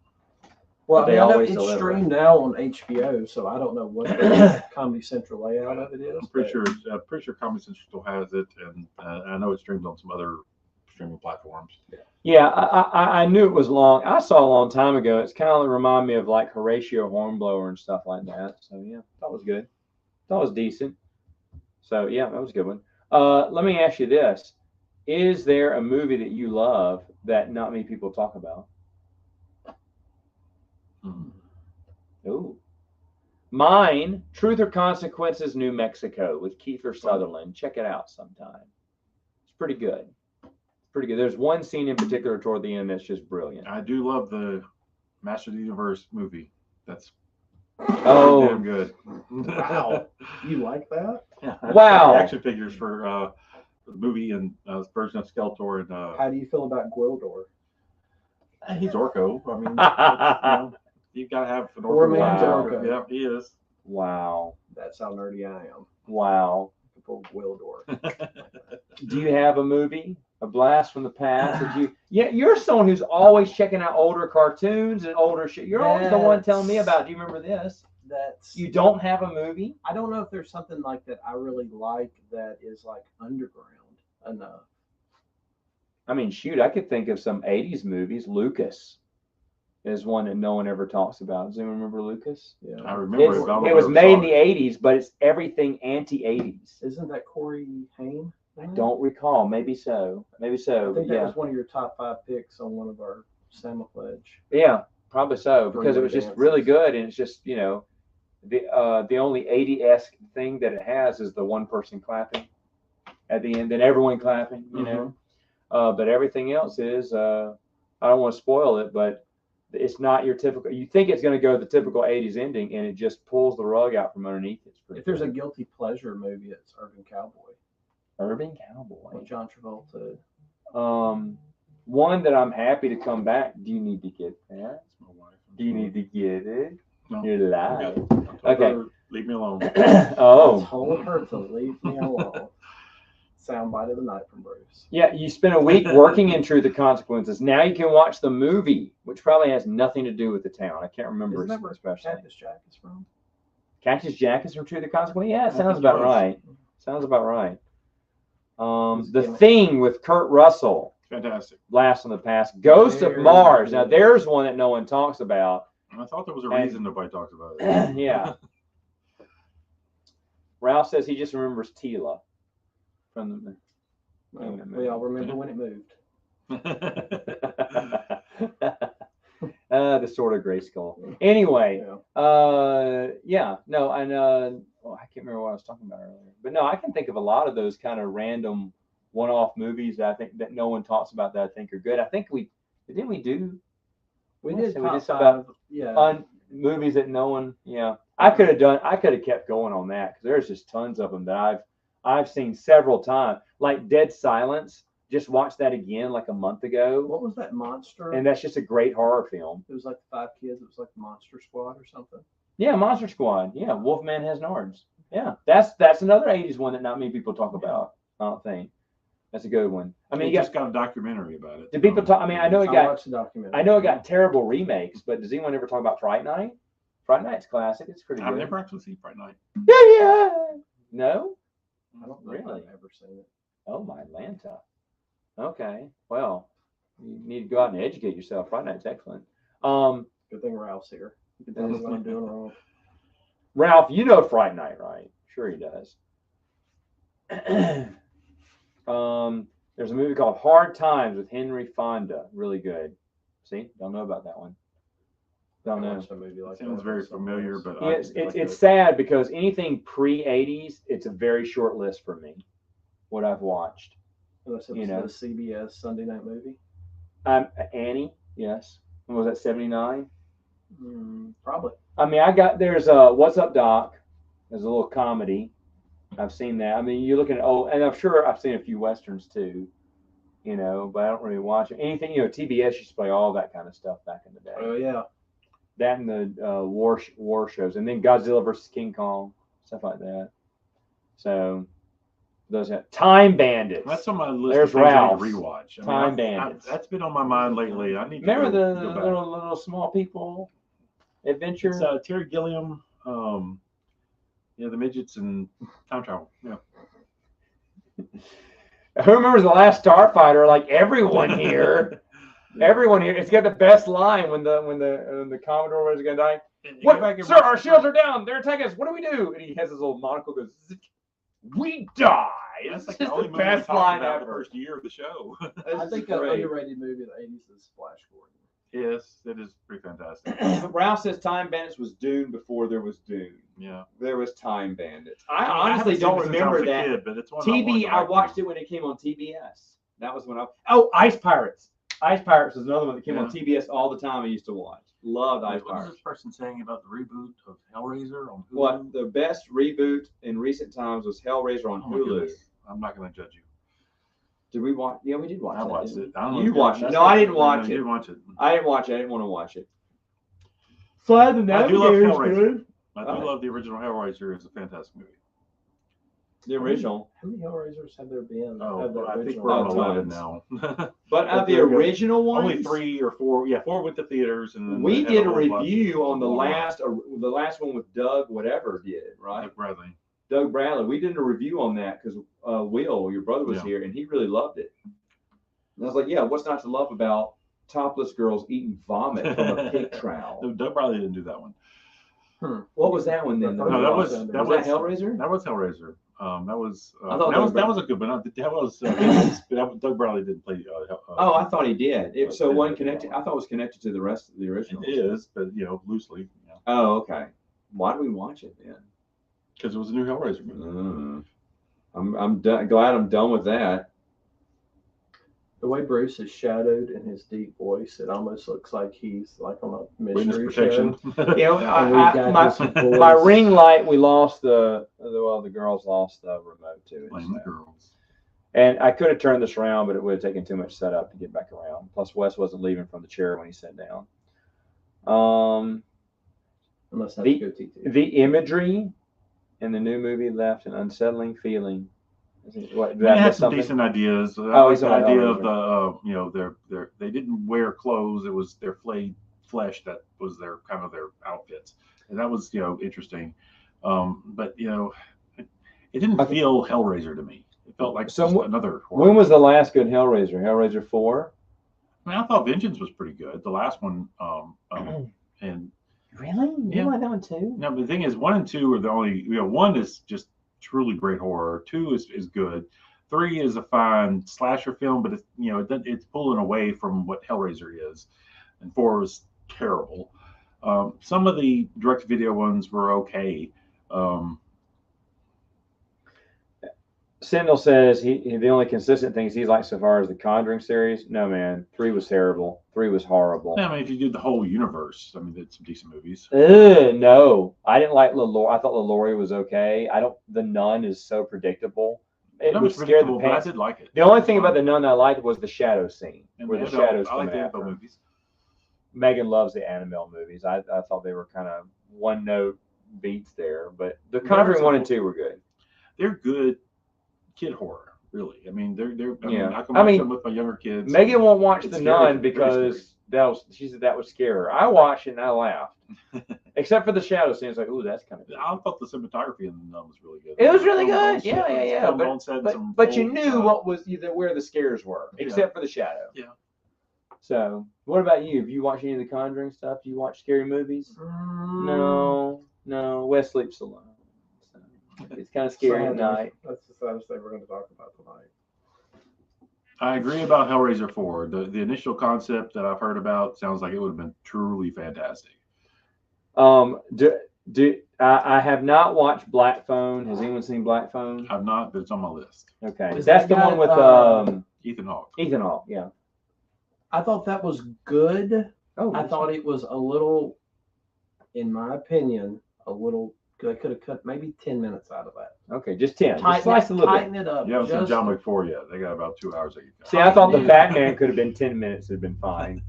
Well, but they I know always it's deliver. streamed now on HBO, so I don't know what the Comedy Central layout of it is. I'm pretty but sure Comedy Central still has it, and I know it's streamed on some other streaming platforms. Yeah, I knew it was long. I saw a long time ago. It's kind of remind me of like Horatio Hornblower and stuff like that. So yeah, that was good. That was decent. So yeah, that was a good one. Let me ask you this: is there a movie that you love that not many people talk about? Mhm. Ooh. Mine, Truth or Consequences, New Mexico with Kiefer Sutherland. Check it out sometime. It's pretty good. Pretty good. There's one scene in particular toward the end that's just brilliant. I do love the Master of the Universe movie. That's Oh, damn good. Wow. You like that? Yeah, Wow. Action figures for the movie and version of Skeletor and How do you feel about Gwildor? he's Orko. I mean, you've got to have an Poor Orko. man's character. Orko. Yeah, he is. wow. That's how nerdy I am. Wow. For Gwildor. Do you have a movie, a blast from the past that you? Yeah, you're someone who's always checking out older cartoons and older shit. You're always the one telling me about. Do you remember this? That's You don't have a movie? I don't know if there's something like that I really like that is like underground enough. I mean, shoot, I could think of some '80s movies. Lucas is one that no one ever talks about. Does anyone remember Lucas? Yeah. I remember it. but I don't It was remember made in saw the it. '80s, but it's everything anti-'80s. Isn't that Corey Haim? I don't recall. Maybe so. Maybe I so. think that Yeah. was one of your top 5 picks on one of our Samopledge. Yeah, probably so, because it Three-way was just dances. really good, and it's just the only 80-esque thing that it has is the one person clapping at the end, then everyone clapping, Mm-hmm. But everything else is I don't want to spoil it, but It's not your typical. You think it's going to go the typical '80s ending, and it just pulls the rug out from underneath. It's pretty. If there's a good. guilty pleasure movie, it's Urban Cowboy Urban Cowboy, with John Travolta. one that I'm happy to come back. Do you need to get that? That's my wife. Do you need to get it? No. You're lying. Okay. Okay. Leave me alone. I Oh, told her to leave me alone. Soundbite of the night from Bruce. yeah. You spent a week working in Truth or Consequences. Now you can watch the movie, which probably has nothing to do with the town. I can't remember Isn't that where especially. Cactus Jack is from? Cactus Jack is from Truth or Consequences. Yeah, it I sounds think it about was. right. Sounds about right. Who's The gimmick? Thing with Kurt Russell, Fantastic. Blast from the Past, Ghost of Very Mars. Now good. there's one that no one talks about. And I thought there was a And- reason nobody talked about it. Yeah. Ralph says he just remembers Tila from the. Well, we all remember when it moved. The Sword of Grayskull. Anyway, Yeah. yeah, no, and I can't remember what I was talking about earlier, but no, I can think of a lot of those kind of random one-off movies that I think that no one talks about that I think are good. I think we did We Yeah, did so we top just about- five. Yeah. on movies that no one. Yeah, I could have kept going on that because there's just tons of them that I've seen several times. Like Dead Silence, just watched that again like a month ago, What was that monster? and that's just a great horror film. It was like the 5 kids. It was like Monster Squad or something. Yeah, Monster Squad. Yeah, Wolfman Has Nards. Yeah, that's another '80s one that not many people talk about. I don't think that's a good one. I mean, He you just got. got a documentary about it. Did people talk? I mean, I know it I got. watched the documentary. I know it got terrible remakes, but does anyone ever talk about Fright Night? Fright Night's classic. It's pretty I've good. never actually seen Fright Night. Yeah. No. I don't know Really? if I've ever seen it. Oh my Atlanta. Okay. Well, you need to go out and educate yourself. Fright Night's excellent. Good thing Ralph's here. You can tell me what I'm doing wrong. Ralph, you know Fright Night, right? Sure he does. There's a movie called Hard Times with Henry Fonda. Really good. See, don't know about that one. Don't I know. watched a movie like Sounds that very with someone familiar, else. but Yeah, I- it's sad because anything pre-'80s, it's a very short list for me. What I've watched. Unless it you was know. the CBS Sunday night movie. Annie, yes. When was that, 79? Probably. I mean, there's What's Up, Doc? There's a little comedy. I've seen that. I mean, you're looking at, and I'm sure I've seen a few Westerns too, but I don't really watch it. Anything, TBS used to play all that kind of stuff back in the day. Oh yeah. That and the war shows, and then Godzilla versus King Kong, stuff like that. So, those Time Bandits. That's on my list There's of things I Ralph's. need to rewatch. Time Bandits. That's been on my mind lately. I need to Remember go, the go back. little small people adventure? It's Terry Gilliam. The midgets and time travel. Yeah. Who remembers The Last Starfighter? Like everyone here. Everyone here. It's got the best line when the Commodore was going to die. And you go What, back and sir? watch Our the shields are down. They're attacking us. What do we do? And he has his little monocle. Goes, "Zzz, we die." That's It's like just the only the movie we best talked line about the ever. first year of the show. I think an underrated movie of the 80s is Flash Gordon. Yes, it is pretty fantastic. Ralph says Time Bandits was Dune before there was Dune. Yeah. There was Time Bandits. I haven't honestly seen don't it since I remember was a that. kid, but it's one I watched it when it came on TBS. That was when Ice Pirates. Ice Pirates was another one that came on TBS all the time. I used to watch. Loved Ice What is Pirates. this person saying about the reboot of Hellraiser on Hulu? What the best reboot in recent times was Hellraiser on Oh my Hulu. goodness. I'm not going to judge you. Did we watch? Yeah, we did watch. I that, watched didn't it. we? I don't know You if watched it. that's No, what- I didn't watch You it. didn't watch it. I didn't watch it. I didn't want to watch it. Fly the I do love Navigator's Hellraiser. good. I do Alright. love the original Hellraiser. It's a fantastic movie. The original. How many Hellraisers have there been? Oh, Of the I think original? we're on Oh, 11 tons. now. But of the there you go. original ones, Only 3 or 4. Yeah, 4 went to theaters, and then we they had did a whole bunch review on the of last one with Doug, whatever did, right? Doug Bradley. Doug Bradley. We did a review on that because Will, your brother, was Yeah. here, and he really loved it. And I was like, yeah, what's not to love about topless girls eating vomit from a pig trowel? No, Doug Bradley didn't do that one. What was that one then? No, that was was that that Hellraiser? That was Hellraiser. That was I thought that was a good one. That was Doug Bradley didn't play. Oh, I thought he did. So Yeah. one connected. I thought it was connected to the rest of the original. It is, but loosely. Oh, okay. Why do we watch it then? Because it was a new Hellraiser movie. I'm glad I'm done with that. The way Bruce is shadowed in his deep voice, it almost looks like he's like on a Witness mystery protection. show. You know, And we've got my, this voice. my ring light, we lost the girls lost the remote to it. Blame the so. girls. And I could have turned this around, but it would have taken too much setup to get back around. Plus, Wes wasn't leaving from the chair when he sat down. Unless that's The- good TT. The imagery in the new movie left an unsettling feeling. What, They had some decent ideas. I like the idea of the they didn't wear clothes. It was their flayed flesh that was their kind of their outfits, and that was interesting. But it didn't Okay. feel Hellraiser to me. It felt like So just another horror. When was the last good Hellraiser? Hellraiser 4? I mean, I thought Vengeance was pretty good. The last one, and Really? You Yeah. like that one too? no, but the thing is, 1 and 2 are the only. One is just truly great horror. 2 is good. 3 is a fine slasher film, but it's pulling away from what Hellraiser is, and 4 is terrible. Some of the direct-to-video ones were okay. Sindel says he the only consistent things he's liked so far is the Conjuring series. No, man. 3 was terrible. 3 was horrible. I mean, if you did the whole universe, I mean, it's some decent movies. No. I didn't like LaLaurie. I thought LaLaurie was okay. The Nun is so predictable. It That would was scare the predictable, but I pants. did like it. The only thing about the Nun I liked was the shadow scene, And where the Annabelle- shadows I come like the after. Annabelle movies. Megan loves the Annabelle movies. I thought they were kind of one-note beats there, but the Conjuring 1 and 2 were good. They're good kid horror, really. I mean, they're. Yeah. I can I watch mean, them with my younger kids. Megan won't watch It's The scary, Nun very because she said that would scare her. I watched it and I laughed, except for the shadow scene. It's like, ooh, that's kind of good. I thought the cinematography in the Nun was really good. It was really Film on good. set, Yeah. film on set and some But you old, knew what was where the scares were, Yeah. except for the shadow. Yeah. So, what about you? Have you watched any of the Conjuring stuff? Do you watch scary movies? No. Wes sleeps alone. So, it's kind of scary at night. That's the saddest thing we're going to talk about tonight. I agree about Hellraiser 4. The initial concept that I've heard about sounds like it would have been truly fantastic. I have not watched Black Phone. Has anyone seen Black Phone? I've not, but it's on my list. Okay, Is that's that the one with Ethan Hawke. Ethan Hawke. Yeah. I thought that was good. Oh, I thought it was a little, in my opinion, I could have cut maybe 10 minutes out of that. Okay, just 10. Just slice a little bit. Tighten it up. You haven't seen just- John Wick 4 yet. They got about 2 hours. See, I thought the Yeah. Batman could have been 10 minutes. It'd been fine.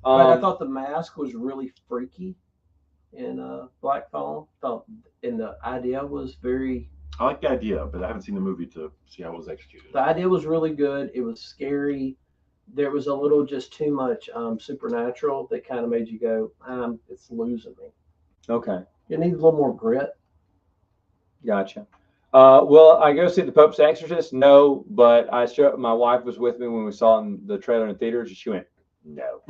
But I thought the mask was really freaky in Black Phone. And the idea was I like the idea, but I haven't seen the movie to see how it was executed. the idea was really good. It was scary. There was a little just too much supernatural that kind of made you go, it's losing me. Okay, It needs a little more grit. gotcha. Will I go see The Pope's Exorcist? No, but my wife was with me when we saw it in the trailer in theaters, and she went, no.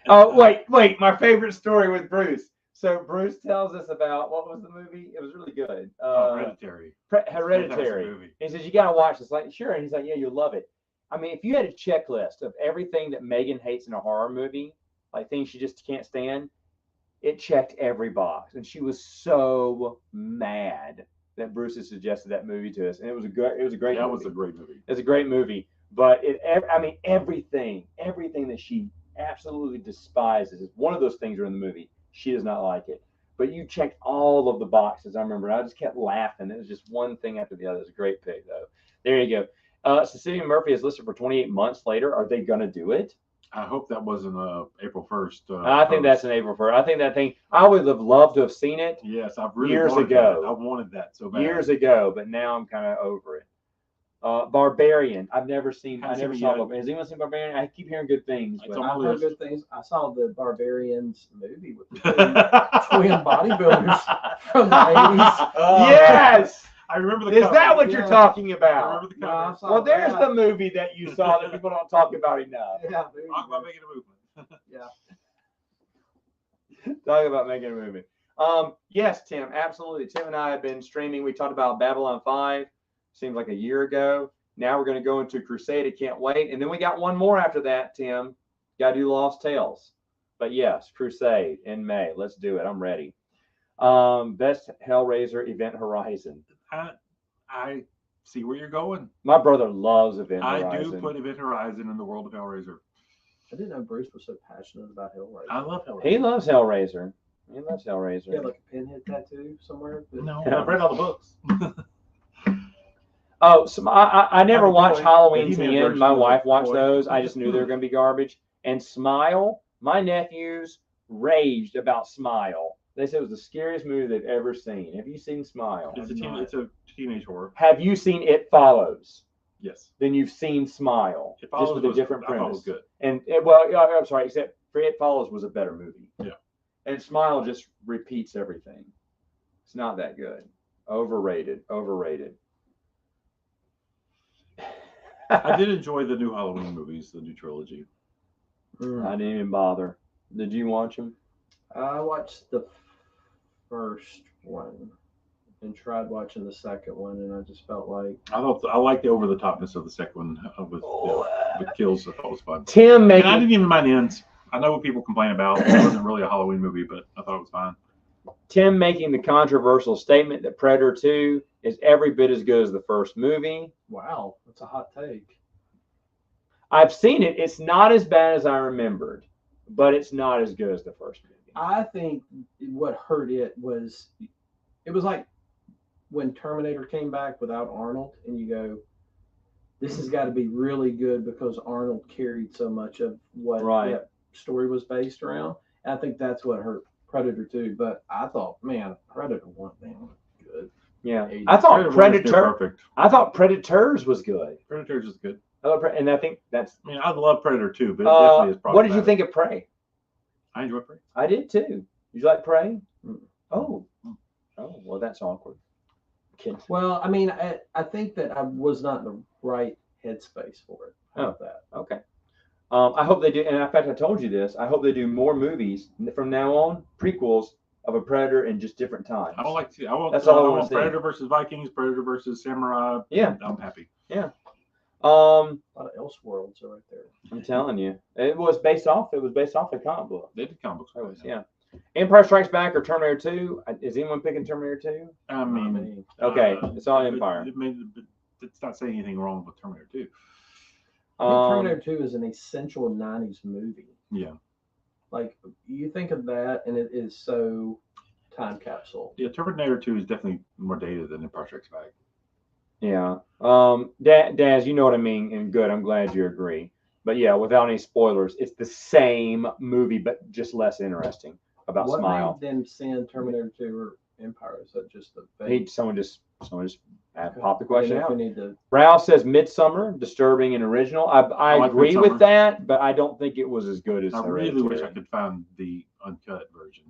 Oh, wait. My favorite story with Bruce. So Bruce tells us about, what was the movie? It was really good. Hereditary. Fantastic Hereditary. movie. He says, you got to watch this. Like, sure. And he's like, yeah, you'll love it. I mean, if you had a checklist of everything that Megan hates in a horror movie, like things she just can't stand, it checked every box. And she was so mad that Bruce had suggested that movie to us. And it was a great That movie. was a great movie. It's a great movie. But everything that she absolutely despises is one of those things are in the movie. She does not like it. But you checked all of the boxes. I remember. I just kept laughing. It was just one thing after the other. It's a great pick, though. There you go. Cecilia Murphy is listed for 28 months later. Are they going to do it? I hope that wasn't April 1st. I think that's an April 1st. I think that thing, I would have loved to have seen it Yes, I've really years wanted ago. that. I wanted that so bad. years ago, but now I'm kind of over it. Barbarian. I've never seen. I Haven't never seen saw it yet. Barbarian. Has anyone seen Barbarian? I keep hearing good things. It's But on my I've heard list. good things. I saw the Barbarians movie with the twin bodybuilders from the 80s. Yes. I remember the Is cover. that what you're Yeah. talking I about? remember the No, I cover. saw Well, there's that. the movie that you saw that people don't talk about enough. Yeah, there you Talk about go. making a movement. Yeah. Talk about making a movie. Yes, Tim, absolutely. Tim and I have been streaming. We talked about Babylon 5, seems like a year ago. Now we're going to go into Crusade. I can't wait. And then we got one more after that, Tim. Got to do Lost Tales. But yes, Crusade in May. Let's do it. I'm ready. Best Hellraiser Event Horizon. I see where you're going. My brother loves Event I Horizon. do put Event Horizon in the world of Hellraiser. I didn't know Bruce was so passionate about Hellraiser. I love Hellraiser. He loves Hellraiser. He loves Hellraiser. Yeah, like a pinhead tattoo somewhere. No, I've read all the books. Oh, so I never Happy watched Toy, Halloween's the He-Man End. version My of wife watched Toy. those. I just knew they were going to be garbage. And Smile, my nephews raged about Smile. They said it was the scariest movie they've ever seen. Have you seen Smile? It's a teenage horror. Have you seen It Follows? Yes. Then you've seen Smile, It just Follows with a was- different I thought it premise. was good. And well, I'm sorry, except for It Follows was a better movie. Yeah. And Smile just repeats everything. It's not that good. Overrated. I did enjoy the new Halloween movies, the new trilogy. I didn't even bother. Did you watch them? I watched the first one and tried watching the second one, and I just felt like I liked the over the topness of the second one with kills. I thought was fun. Tim And I making didn't even mind the ends. I know what people complain about. It wasn't really a Halloween movie, but I thought it was fine. the controversial statement that Predator 2 is every bit as good as the first movie. wow, that's a hot take. I've seen it. It's not as bad as I remembered, but it's not as good as the first movie. I think what hurt it was like when Terminator came back without Arnold, and you go, this has got to be really good because Arnold carried so much of what Right. that story was based around. And I think that's what hurt Predator 2. But I thought, man, Predator 1, man, was good. Yeah, 80s. I thought Predator Predator. perfect. I thought Predators was good. Predator's is good. And I think that's. I mean, I love Predator too, but it definitely is What did you problematic. think of Prey? I enjoy Prey. I did too. Did you like Prey? Mm. Oh, well, that's awkward. Kidding. Well, I mean, I think that I was not in the right headspace for it. How about that? Okay. I hope they do. And in fact, I told you this. I hope they do more movies from now on, prequels of a Predator in just different times. I don't like to. I want. That's all I I wanna want see. Predator versus Vikings, Predator versus Samurai. Yeah. I'm happy. A lot of Elseworlds are right there. I'm telling you, it was based off a comic book. They did comic books. It was, yeah. Empire Strikes Back or Terminator 2? Is anyone picking Terminator 2? I mean, Okay, it's all Empire. It's not saying anything wrong with Terminator 2. I think Terminator 2 is an essential 90s movie. Yeah. Like, you think of that, and it is so time capsule. Yeah, Terminator 2 is definitely more dated than Empire Strikes Back. Yeah. Daz, you know what I mean, and good. I'm glad you agree. But yeah, without any spoilers, it's the same movie, but just less interesting about What Smile. made them send Terminator 2 or Empire? Is that just the fate? Someone just Okay. popped the question Maybe out. we need to. Ralph says Midsummer, disturbing and original. I like agree Midsommar. with that, but I don't think it was as good as I really Hereditary. wish I could find the uncut version.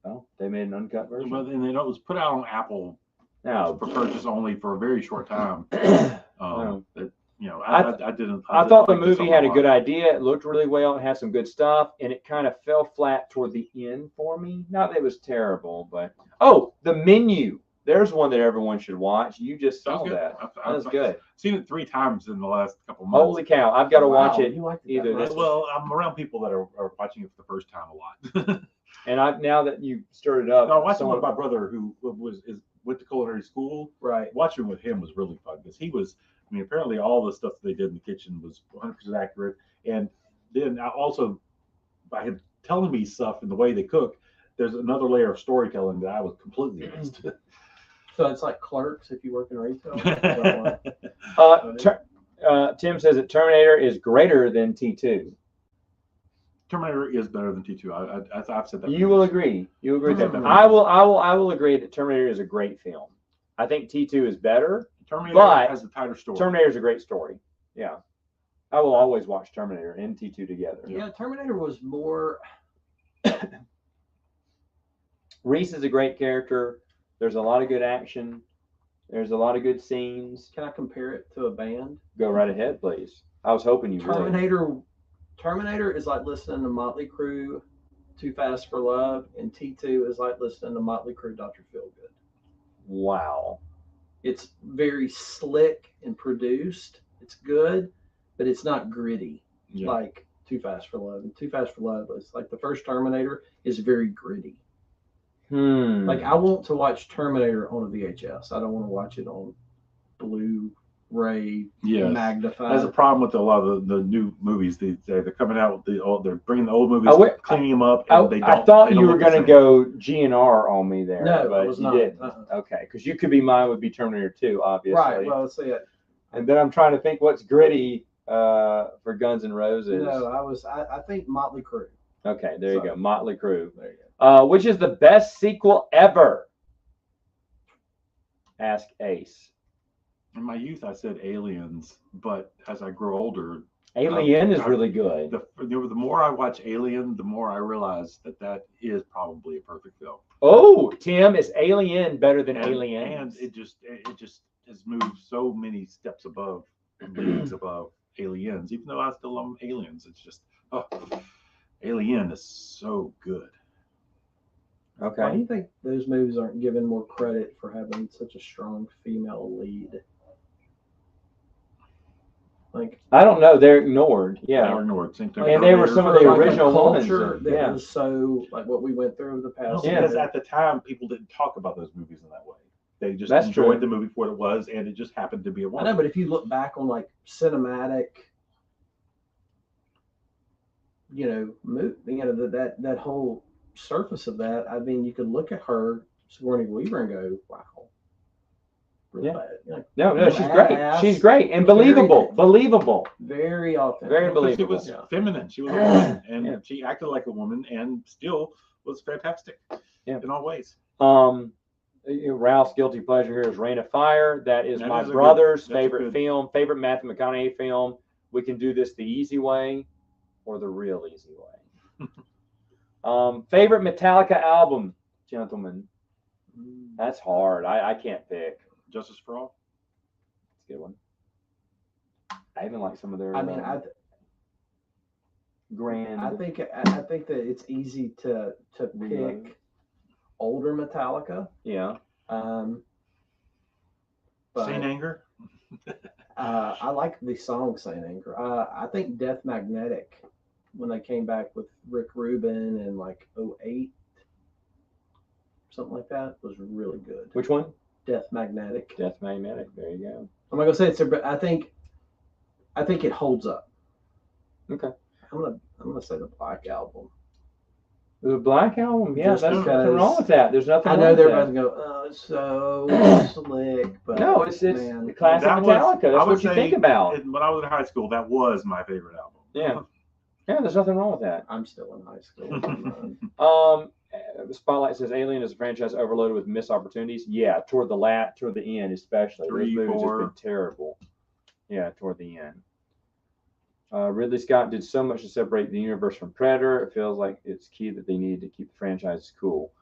Oh, they made an uncut version. But then it was put out on Apple No. for purchase only for a very short time. Wow. I didn't. I didn't thought the like this movie a had a lot. good idea. It looked really well. It had some good stuff, and it kind of fell flat toward the end for me. Not that it was terrible, but The Menu. There's one that everyone should watch. You just That saw was good. that. I've That was good. seen it 3 times in the last couple months. Holy cow! I've got to watch Wow, it. you liked it either that this- much? Well, I'm around people that are watching it for the first time a lot. And now that you stirred it up, No, I watched it someone- with my brother who went to culinary school. Right. Watching with him was really fun because he was. I mean, apparently all the stuff they did in the kitchen was 100% accurate. And then by him telling me stuff and the way they cook, there's another layer of storytelling that I was completely missed. So it's like Clerks if you work in retail. So, Tim says that Terminator is greater than T2. Terminator is better than T2. I've said that. You will agree. You agree with that. Mhm. I will agree that Terminator is a great film. I think T2 is better. Terminator but has a tighter story. Terminator is a great story. Yeah. I will always watch Terminator and T2 together. yeah, Terminator was more. Reese is a great character. There's a lot of good action. There's a lot of good scenes. Can I compare it to a band? Go right ahead, please. I was hoping you would. Terminator is like listening to Motley Crue, Too Fast for Love, and T2 is like listening to Motley Crue, Dr. Feelgood. Wow. It's very slick and produced. It's good, but it's not gritty Yeah. like Too Fast for Love. And Too Fast for Love is like the first Terminator is very gritty. Like I want to watch Terminator on a VHS. I don't want to watch it on Blu-ray Yes. magnified. That's a problem with a lot of the new movies these days. They're coming out with they're bringing the old movies, I wi- cleaning them up, and they don't. I thought they don't you were look the going to same. go GNR on me there, No, but I was you not. didn't. Uh-uh. Okay, because you could be mine would be Terminator 2, obviously. Right. Well, let's see it. And then I'm trying to think what's gritty for Guns N' Roses. No, I think Motley Crue. Okay, there you Sorry. go. Motley Crue. There you go. Which is the best sequel ever? Ask Ace. In my youth, I said Aliens, but as I grow older, Alien is I- really good. the more I watch Alien, the more I realize that is probably a perfect film. Oh, Tim, is Alien better than And Aliens? it just has moved so many steps above, leagues above Aliens. Even though I still love Aliens, it's just Alien is so good. Why do Okay. you think those movies aren't given more credit for having such a strong female lead? Like, I don't know. They're ignored. Yeah. Or Nord, same thing. And they were some of the for, like, a original ones, culture that yeah. was so like what we went through over the No, past. Yeah. because at the time people didn't talk about those movies in that way. They just That's enjoyed true. the movie for what it was, and it just happened to be a I know, woman. but if you look back on like cinematic, that whole surface of that, I mean, you could look at her, Sigourney Weaver, and go, "Wow, really Yeah. bad." Like, No, she's great. badass, She's great and believable. Believable. very authentic. Very Because she believable. was Yeah. feminine. She was a woman, and Yeah. she acted like a woman, and still was fantastic Yeah. in all ways. Ralph's guilty pleasure here is Rain of Fire. That is That my is a brother's good- that's a favorite good- film, favorite Matthew McConaughey film. We can do this the easy way or the real easy way. Favorite Metallica album, gentlemen. That's hard. I can't pick. Justice for All. That's a good one. I even like some of their I mean, grand. I think that it's easy to Reload. pick older Metallica. Yeah. But Saint Anger. I like the song Saint Anger. I think Death Magnetic, when they came back with Rick Rubin in like 08, something like that, was really good. Which one? Death Magnetic. Death Magnetic. There you go. I'm not gonna say it's but I think it holds up. Okay. I'm gonna say the Black Album. The Black Album. Yeah, Just there's nothing because wrong with that. There's nothing I wrong know with they're that. about to go, oh, it's so slick, but No, it's man, the classic That was- Metallica. I That's would what you say think about. When I was in high school, that was my favorite album. Yeah. Yeah, there's nothing wrong with that. I'm still in high school. The Spotlight says Alien is a franchise overloaded with missed opportunities. Yeah, toward the end, especially. 3, Those movies 4. have been terrible. Yeah, toward the end. Ridley Scott did so much to separate the universe from Predator. It feels like it's key that they needed to keep the franchise cool.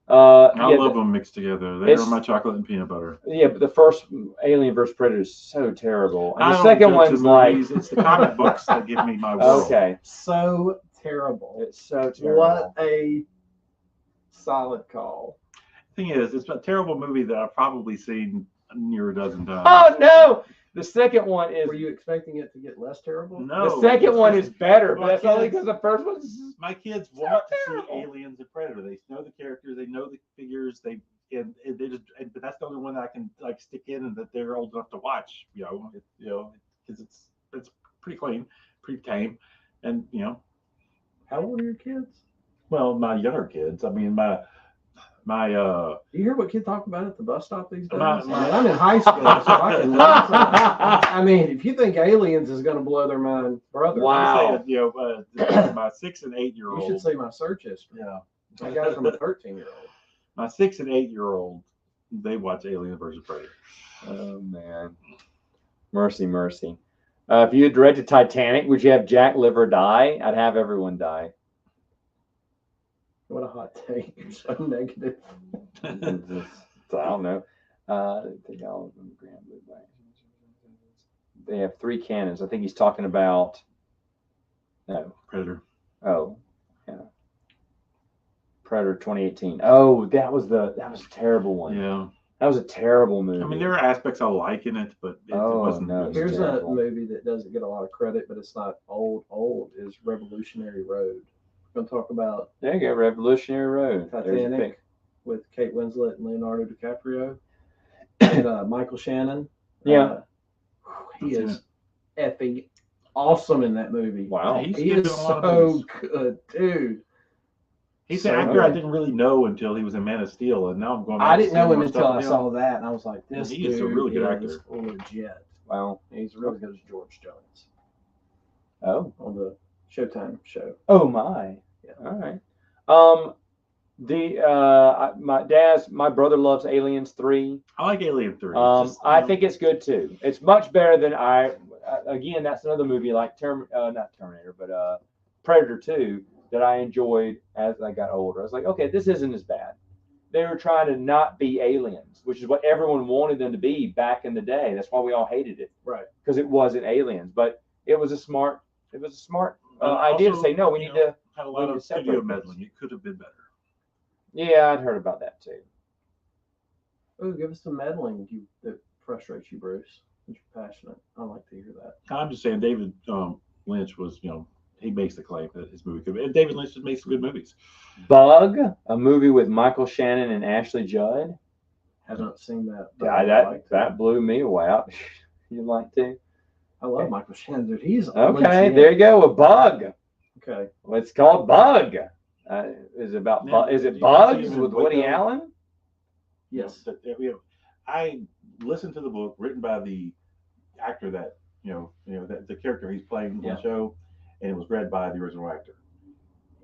I love them mixed together. They are it's- my chocolate and peanut butter. Yeah, but the first Alien vs. Predator is so terrible, and I the don't second judge one's the like movies. It's the comic books that give me my world. okay, So terrible. it's so terrible. What a solid call. Thing is, it's a terrible movie that I've probably seen near a dozen times. Oh no! The second one is Were you expecting it to get less terrible? No, the second one is better, but Well, that's only kids- because the first one's my kids so want to terrible. see Aliens and Predator. They know the characters, they know the figures, and they just. But that's the only one that I can like stick in and that they're old enough to watch. Because it's pretty clean, pretty tame, and How old are your kids? well, my younger kids. I mean, my Do you hear what kids talk about at the bus stop these days? My- I mean, I'm in high school, so I can I mean, if you think Aliens is going to blow their mind, brother, Wow. my 6 and 8 year you should old. see my search history. Yeah, I got it from a 13-year-old. my 6 and 8 year old. They watch Alien versus Predator. oh man, mercy. If you had directed Titanic, would you have Jack live or die? I'd have everyone die. What a hot take. You're so negative. So I don't know. They have 3 cannons. I think he's talking about. No. Predator. Oh, yeah. Predator 2018. Oh, that was a terrible one. Yeah. That was a terrible movie. I mean, there are aspects I like in it, but it Oh, wasn't. no, it's Here's terrible. a movie that doesn't get a lot of credit, but it's not old, is Revolutionary Road. We're going to talk about There you go, Revolutionary Road. There's your Titanic, pick. with Kate Winslet and Leonardo DiCaprio and Michael Shannon. Yeah. He is effing awesome in that movie. Wow. He's He good is in a lot of so movies. good, dude. He's So an actor I good. didn't really know until he was in Man of Steel, and now I'm going back I to didn't see know him more until stuff I with him. saw that, and I was like, "This He dude is a really good is actor. legit. Wow. He's really good as George Jones Oh. on the Showtime show." Oh my. Yeah. All right. My brother loves Aliens 3. I like Alien 3. I think it's good too. It's much better than again, that's another movie like not Terminator, but Predator 2 that I enjoyed as I got older. I was like, okay, this isn't as bad. They were trying to not be aliens, which is what everyone wanted them to be back in the day. That's why we all hated it. Right. Because it wasn't aliens, but it was a smart And idea to also, say, no, we need to. had a we lot need of to separate studio those. meddling. It could have been better. Yeah, I'd heard about that too. Oh, give us some meddling that frustrates you, Bruce. You're passionate. I like to hear that. I'm just saying, David Lynch was, he makes the claim that his movie could be. And David Lynch just makes good movies. Bug, a movie with Michael Shannon and Ashley Judd. Haven't seen that. but Yeah, I would that like to. that blew me away. You'd like to? I love Michael Shannon, dude. He's Okay, legit. there you go. A Bug. Okay. Well, it's called Bug. Is it about? Now, Is it you Bugs see him with in Woody Waco? Allen? Yes. I listened to the book written by the actor that that the character he's playing on Yeah. the show, and it was read by the original actor,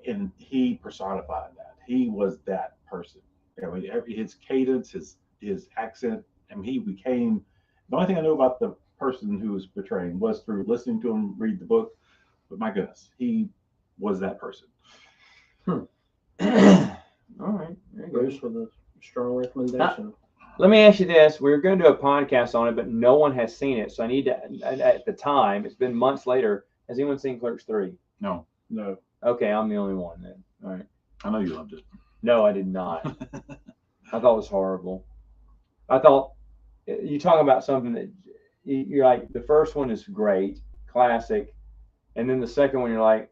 and he personified that. He was that person. His cadence, his accent, and he became. The only thing I know about the person who was portraying was through listening to him read the book. But my goodness, he was that person. All right. There you go. Bruce with a strong recommendation. Let me ask you this. We're going to do a podcast on it, but no one has seen it. So I need to, at the time, it's been months later. Has anyone seen Clerks 3? No, Okay, I'm the only one then. All right. I know you loved it. No, I did not. I thought it was horrible. I thought you talk about something that you're like, the first one is great, classic. And then the second one, you're like,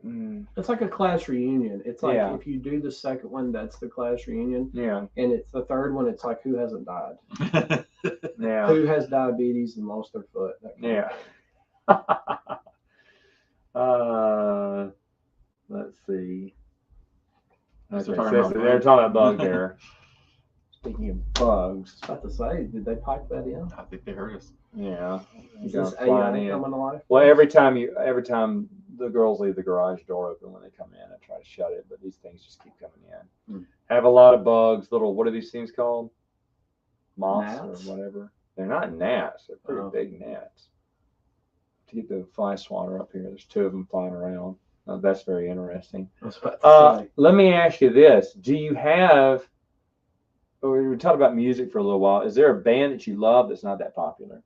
It's like a class reunion. It's like Yeah. if you do the second one, that's the class reunion. yeah, And it's the third one, it's like who hasn't died? yeah, Who has diabetes and lost their foot? That kind of yeah. Let's see. So Okay, talking about they're bugs. talking about bugs there. Speaking of bugs, I was about to say, did they pipe that in? I think they heard us. yeah. Is Gonna this fly AI in. coming to life? Well, every time the girls leave the garage door open when they come in, I try to shut it, but these things just keep coming in. Hmm. Have a lot of bugs, little, what are these things called? Moths Gnats? or whatever. They're not gnats. They're pretty Oh. big gnats. To get the fly swatter up here, there's 2 of them flying around. That's very interesting. I was about to say. Let me ask you this. Do you have, we talked about music for a little while. Is there a band that you love that's not that popular?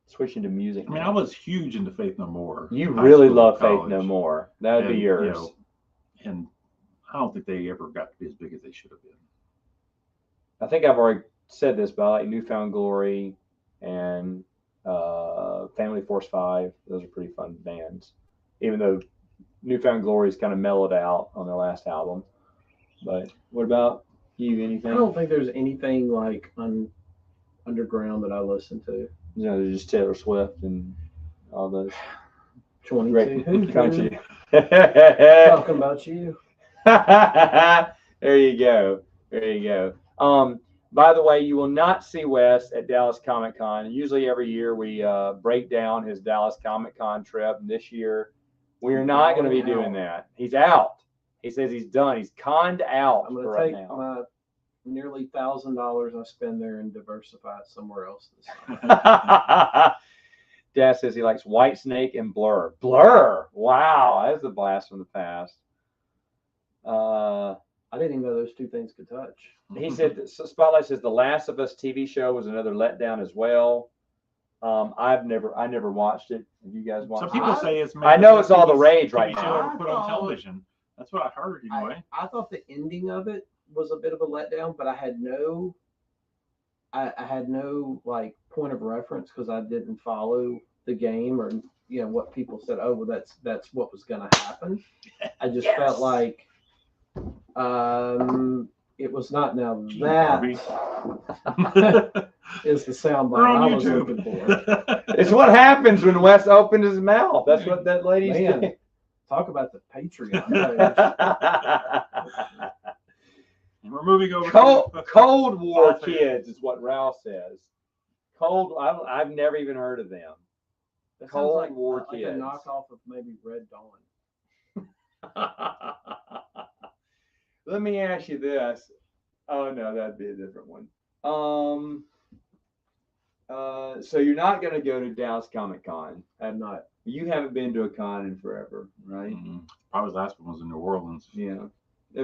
Switching to music. I mean, now. I was huge into Faith No More. You high really school, love Faith college. No More. That would be And, yours. And I don't think they ever got to be as big as they should have been. I think I've already said this, but I like Newfound Glory and Family Force 5. Those are pretty fun bands. Even though Newfound Glory's kind of mellowed out on their last album. But what about you? Anything? I don't think there's anything like underground that I listen to. Just Taylor Swift and all those 22. great Who? country. Talking about you. There you go. There you go. By the way, you will not see Wes at Dallas Comic Con. Usually every year we break down his Dallas Comic Con trip. And this year we are not going to be doing that. He's out. He says he's done. He's conned out I'm going for to right take now. my nearly $1,000 I spend there and diversify it somewhere else this summer. Dad says he likes Whitesnake and Blur. Blur. Wow, that's a blast from the past. I didn't even know those two things could touch. He said, Spotlight says The Last of Us TV show was another letdown as well. I never watched it. Have you guys watched Some it? people say it's. I know it's all the rage TV right show now. ever put on television. That's what I heard anyway. I thought the ending of it was a bit of a letdown, but I had no like point of reference because I didn't follow the game or what people said. Oh, well, that's what was going to happen. I just felt like It was not. Now Gene that Barbie. is the sound We're bite on I was YouTube. looking for. It's what happens when Wes opened his mouth. That's what that lady's Man. doing. Talk about the Patreon page. And we're moving over Cold War Awesome. Kids is what Ralph says. I've never even heard of them. That sounds Cold like, War like a Kids. knockoff of maybe Red Dawn. Let me ask you this. Oh no, that'd be a different one. So you're not going to go to Dallas Comic Con. I'm not. You haven't been to a con in forever, right? Probably the last one was in New Orleans. Yeah.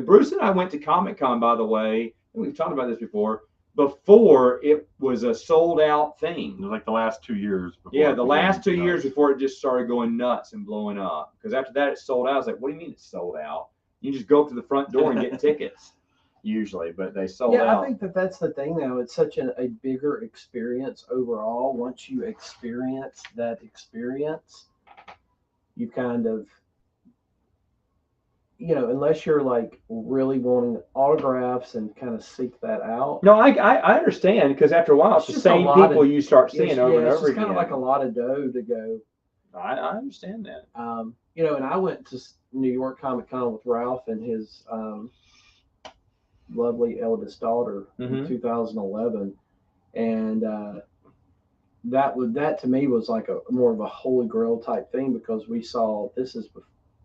Bruce and I went to Comic Con, by the way, and we've talked about this before it was a sold out It thing. was like the last 2 years. Before Yeah, it the became last 2 nuts. years before it just started going nuts and blowing up. Because after that, it sold out. I was like, what do you mean it's sold out? You just go up to the front door and get tickets, usually, but they sold Yeah, out. I think that's the thing now. It's such a bigger experience overall. Once you experience that experience, you kind of, unless you're like really wanting autographs and kind of seek that out. No, I understand, because after a while, it's the just a same lot people of- you start seeing over and it's over just again. kind of like a lot of dough to go. I understand that. And I went to New York Comic Con with Ralph and his lovely eldest daughter in 2011, and that to me was like a more of a holy grail type thing, because we saw this is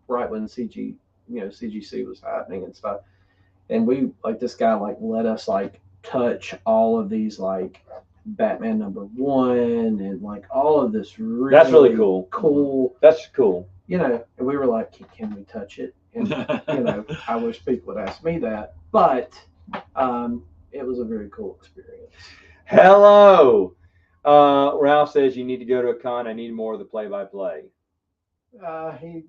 right when CGC was happening and stuff, and we like this guy like let us like touch all of these like Batman #1 and like all of this really That's really cool. That's cool. And we were like, can we touch it? And I wish people would ask me that, but it was a very cool experience. Hello. Ralph says you need to go to a con. I need more of the play-by-play. He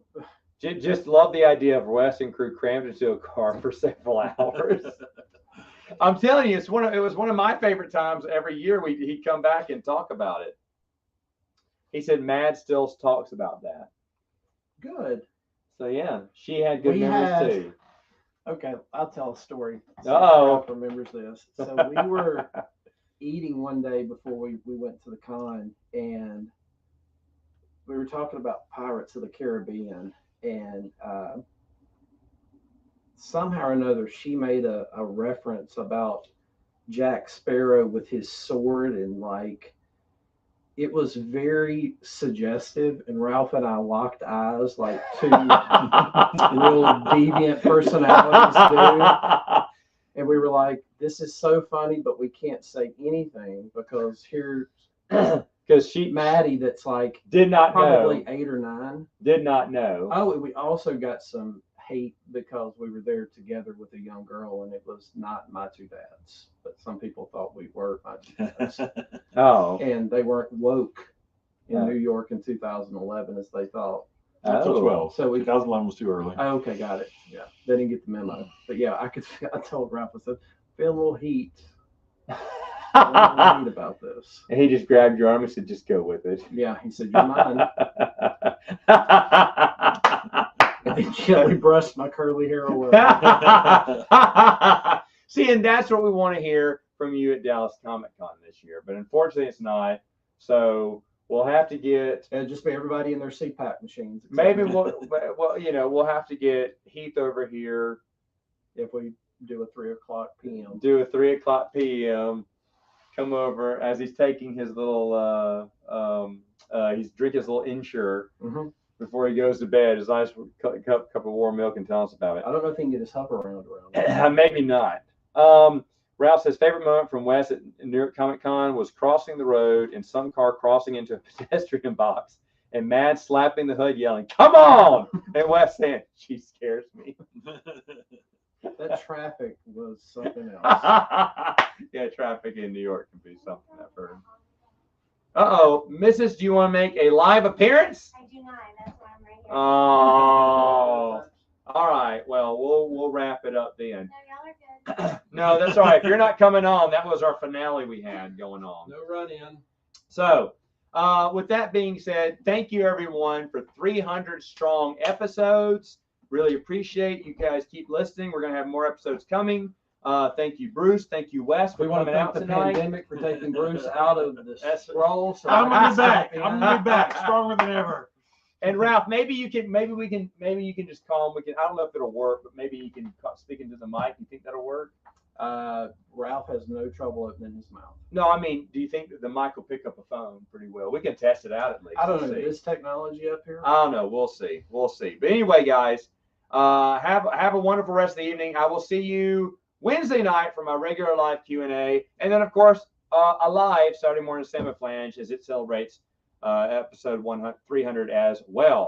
Just love the idea of Wes and crew crammed into a car for several hours. I'm telling you, it was one of my favorite times every year. He'd come back and talk about it. He said Mad still talks about that. good. So yeah, she had good We memories had- too. Okay, I'll tell a story. Uh-oh. Ralph remembers this. So we were eating one day before we went to the con, and we were talking about Pirates of the Caribbean, and somehow or another she made a reference about Jack Sparrow with his sword, and like it was very suggestive, and Ralph and I locked eyes like two real deviant personalities do. And we were like, this is so funny, but we can't say anything because here's Because she Maddie that's like did not probably know. 8 or 9. Did not know. Oh, and we also got some hate because we were there together with a young girl, and it was not my two dads, but some people thought we were my two dads. Oh. And they weren't woke in Oh. New York in 2011 as they thought. Not till Oh. 12. So we 2011 was too early. Oh, okay, got it. Yeah, they didn't get the memo. But yeah, I told Ralph, I said, feel a little heat. Feel a little heat about this. And he just grabbed your arm and said, just go with it. Yeah, he said, you're mine. And then gently brushed my curly hair away. See, and that's what we want to hear from you at Dallas Comic Con this year. But unfortunately, it's not. So we'll have to get. It'll just be everybody in their CPAP machines. Maybe we'll have to get Heath over here. If we do a 3:00 p.m. Do a 3:00 p.m. Come over as he's taking his little. He's drinking his little Ensure Mhm. before he goes to bed. His nice cup of warm milk, and tell us about it. I don't know if he can get his hub around Maybe not. Ralph says favorite moment from Wes at New York Comic Con was crossing the road and some car crossing into a pedestrian box and Mad slapping the hood yelling, "Come on!" and Wes saying, "She scares me." That traffic was something else. Yeah, traffic in New York can be something I've heard. Uh-oh, Mrs., do you want to make a live appearance? I do not. That's why I'm right here. Oh, all right. Well, we'll wrap it up then. No, y'all are good. No, that's all right. If you're not coming on, that was our finale we had going on. No run in. So, with that being said, thank you everyone for 300 strong episodes. Really appreciate you guys keep listening. We're going to have more episodes coming. Thank you, Bruce. Thank you, Wes, for We want coming to out thank the tonight. pandemic for taking Bruce out of the That's- scroll. So I'm I gonna can be back. stop I'm in. gonna be back, stronger than ever. And Ralph, maybe you can just call him. I don't know if it'll work, but maybe you can speak into the mic. You think that'll work? Ralph has no trouble opening his mouth. No, I mean, do you think that the mic will pick up a phone pretty well? We can test it out at least. I don't know See. this technology up here. I don't know. We'll see. We'll see. But anyway, guys, have a wonderful rest of the evening. I will see you Wednesday night for my regular live Q&A, and then of course a live Saturday morning Semi Flange as it celebrates episode 300 as well.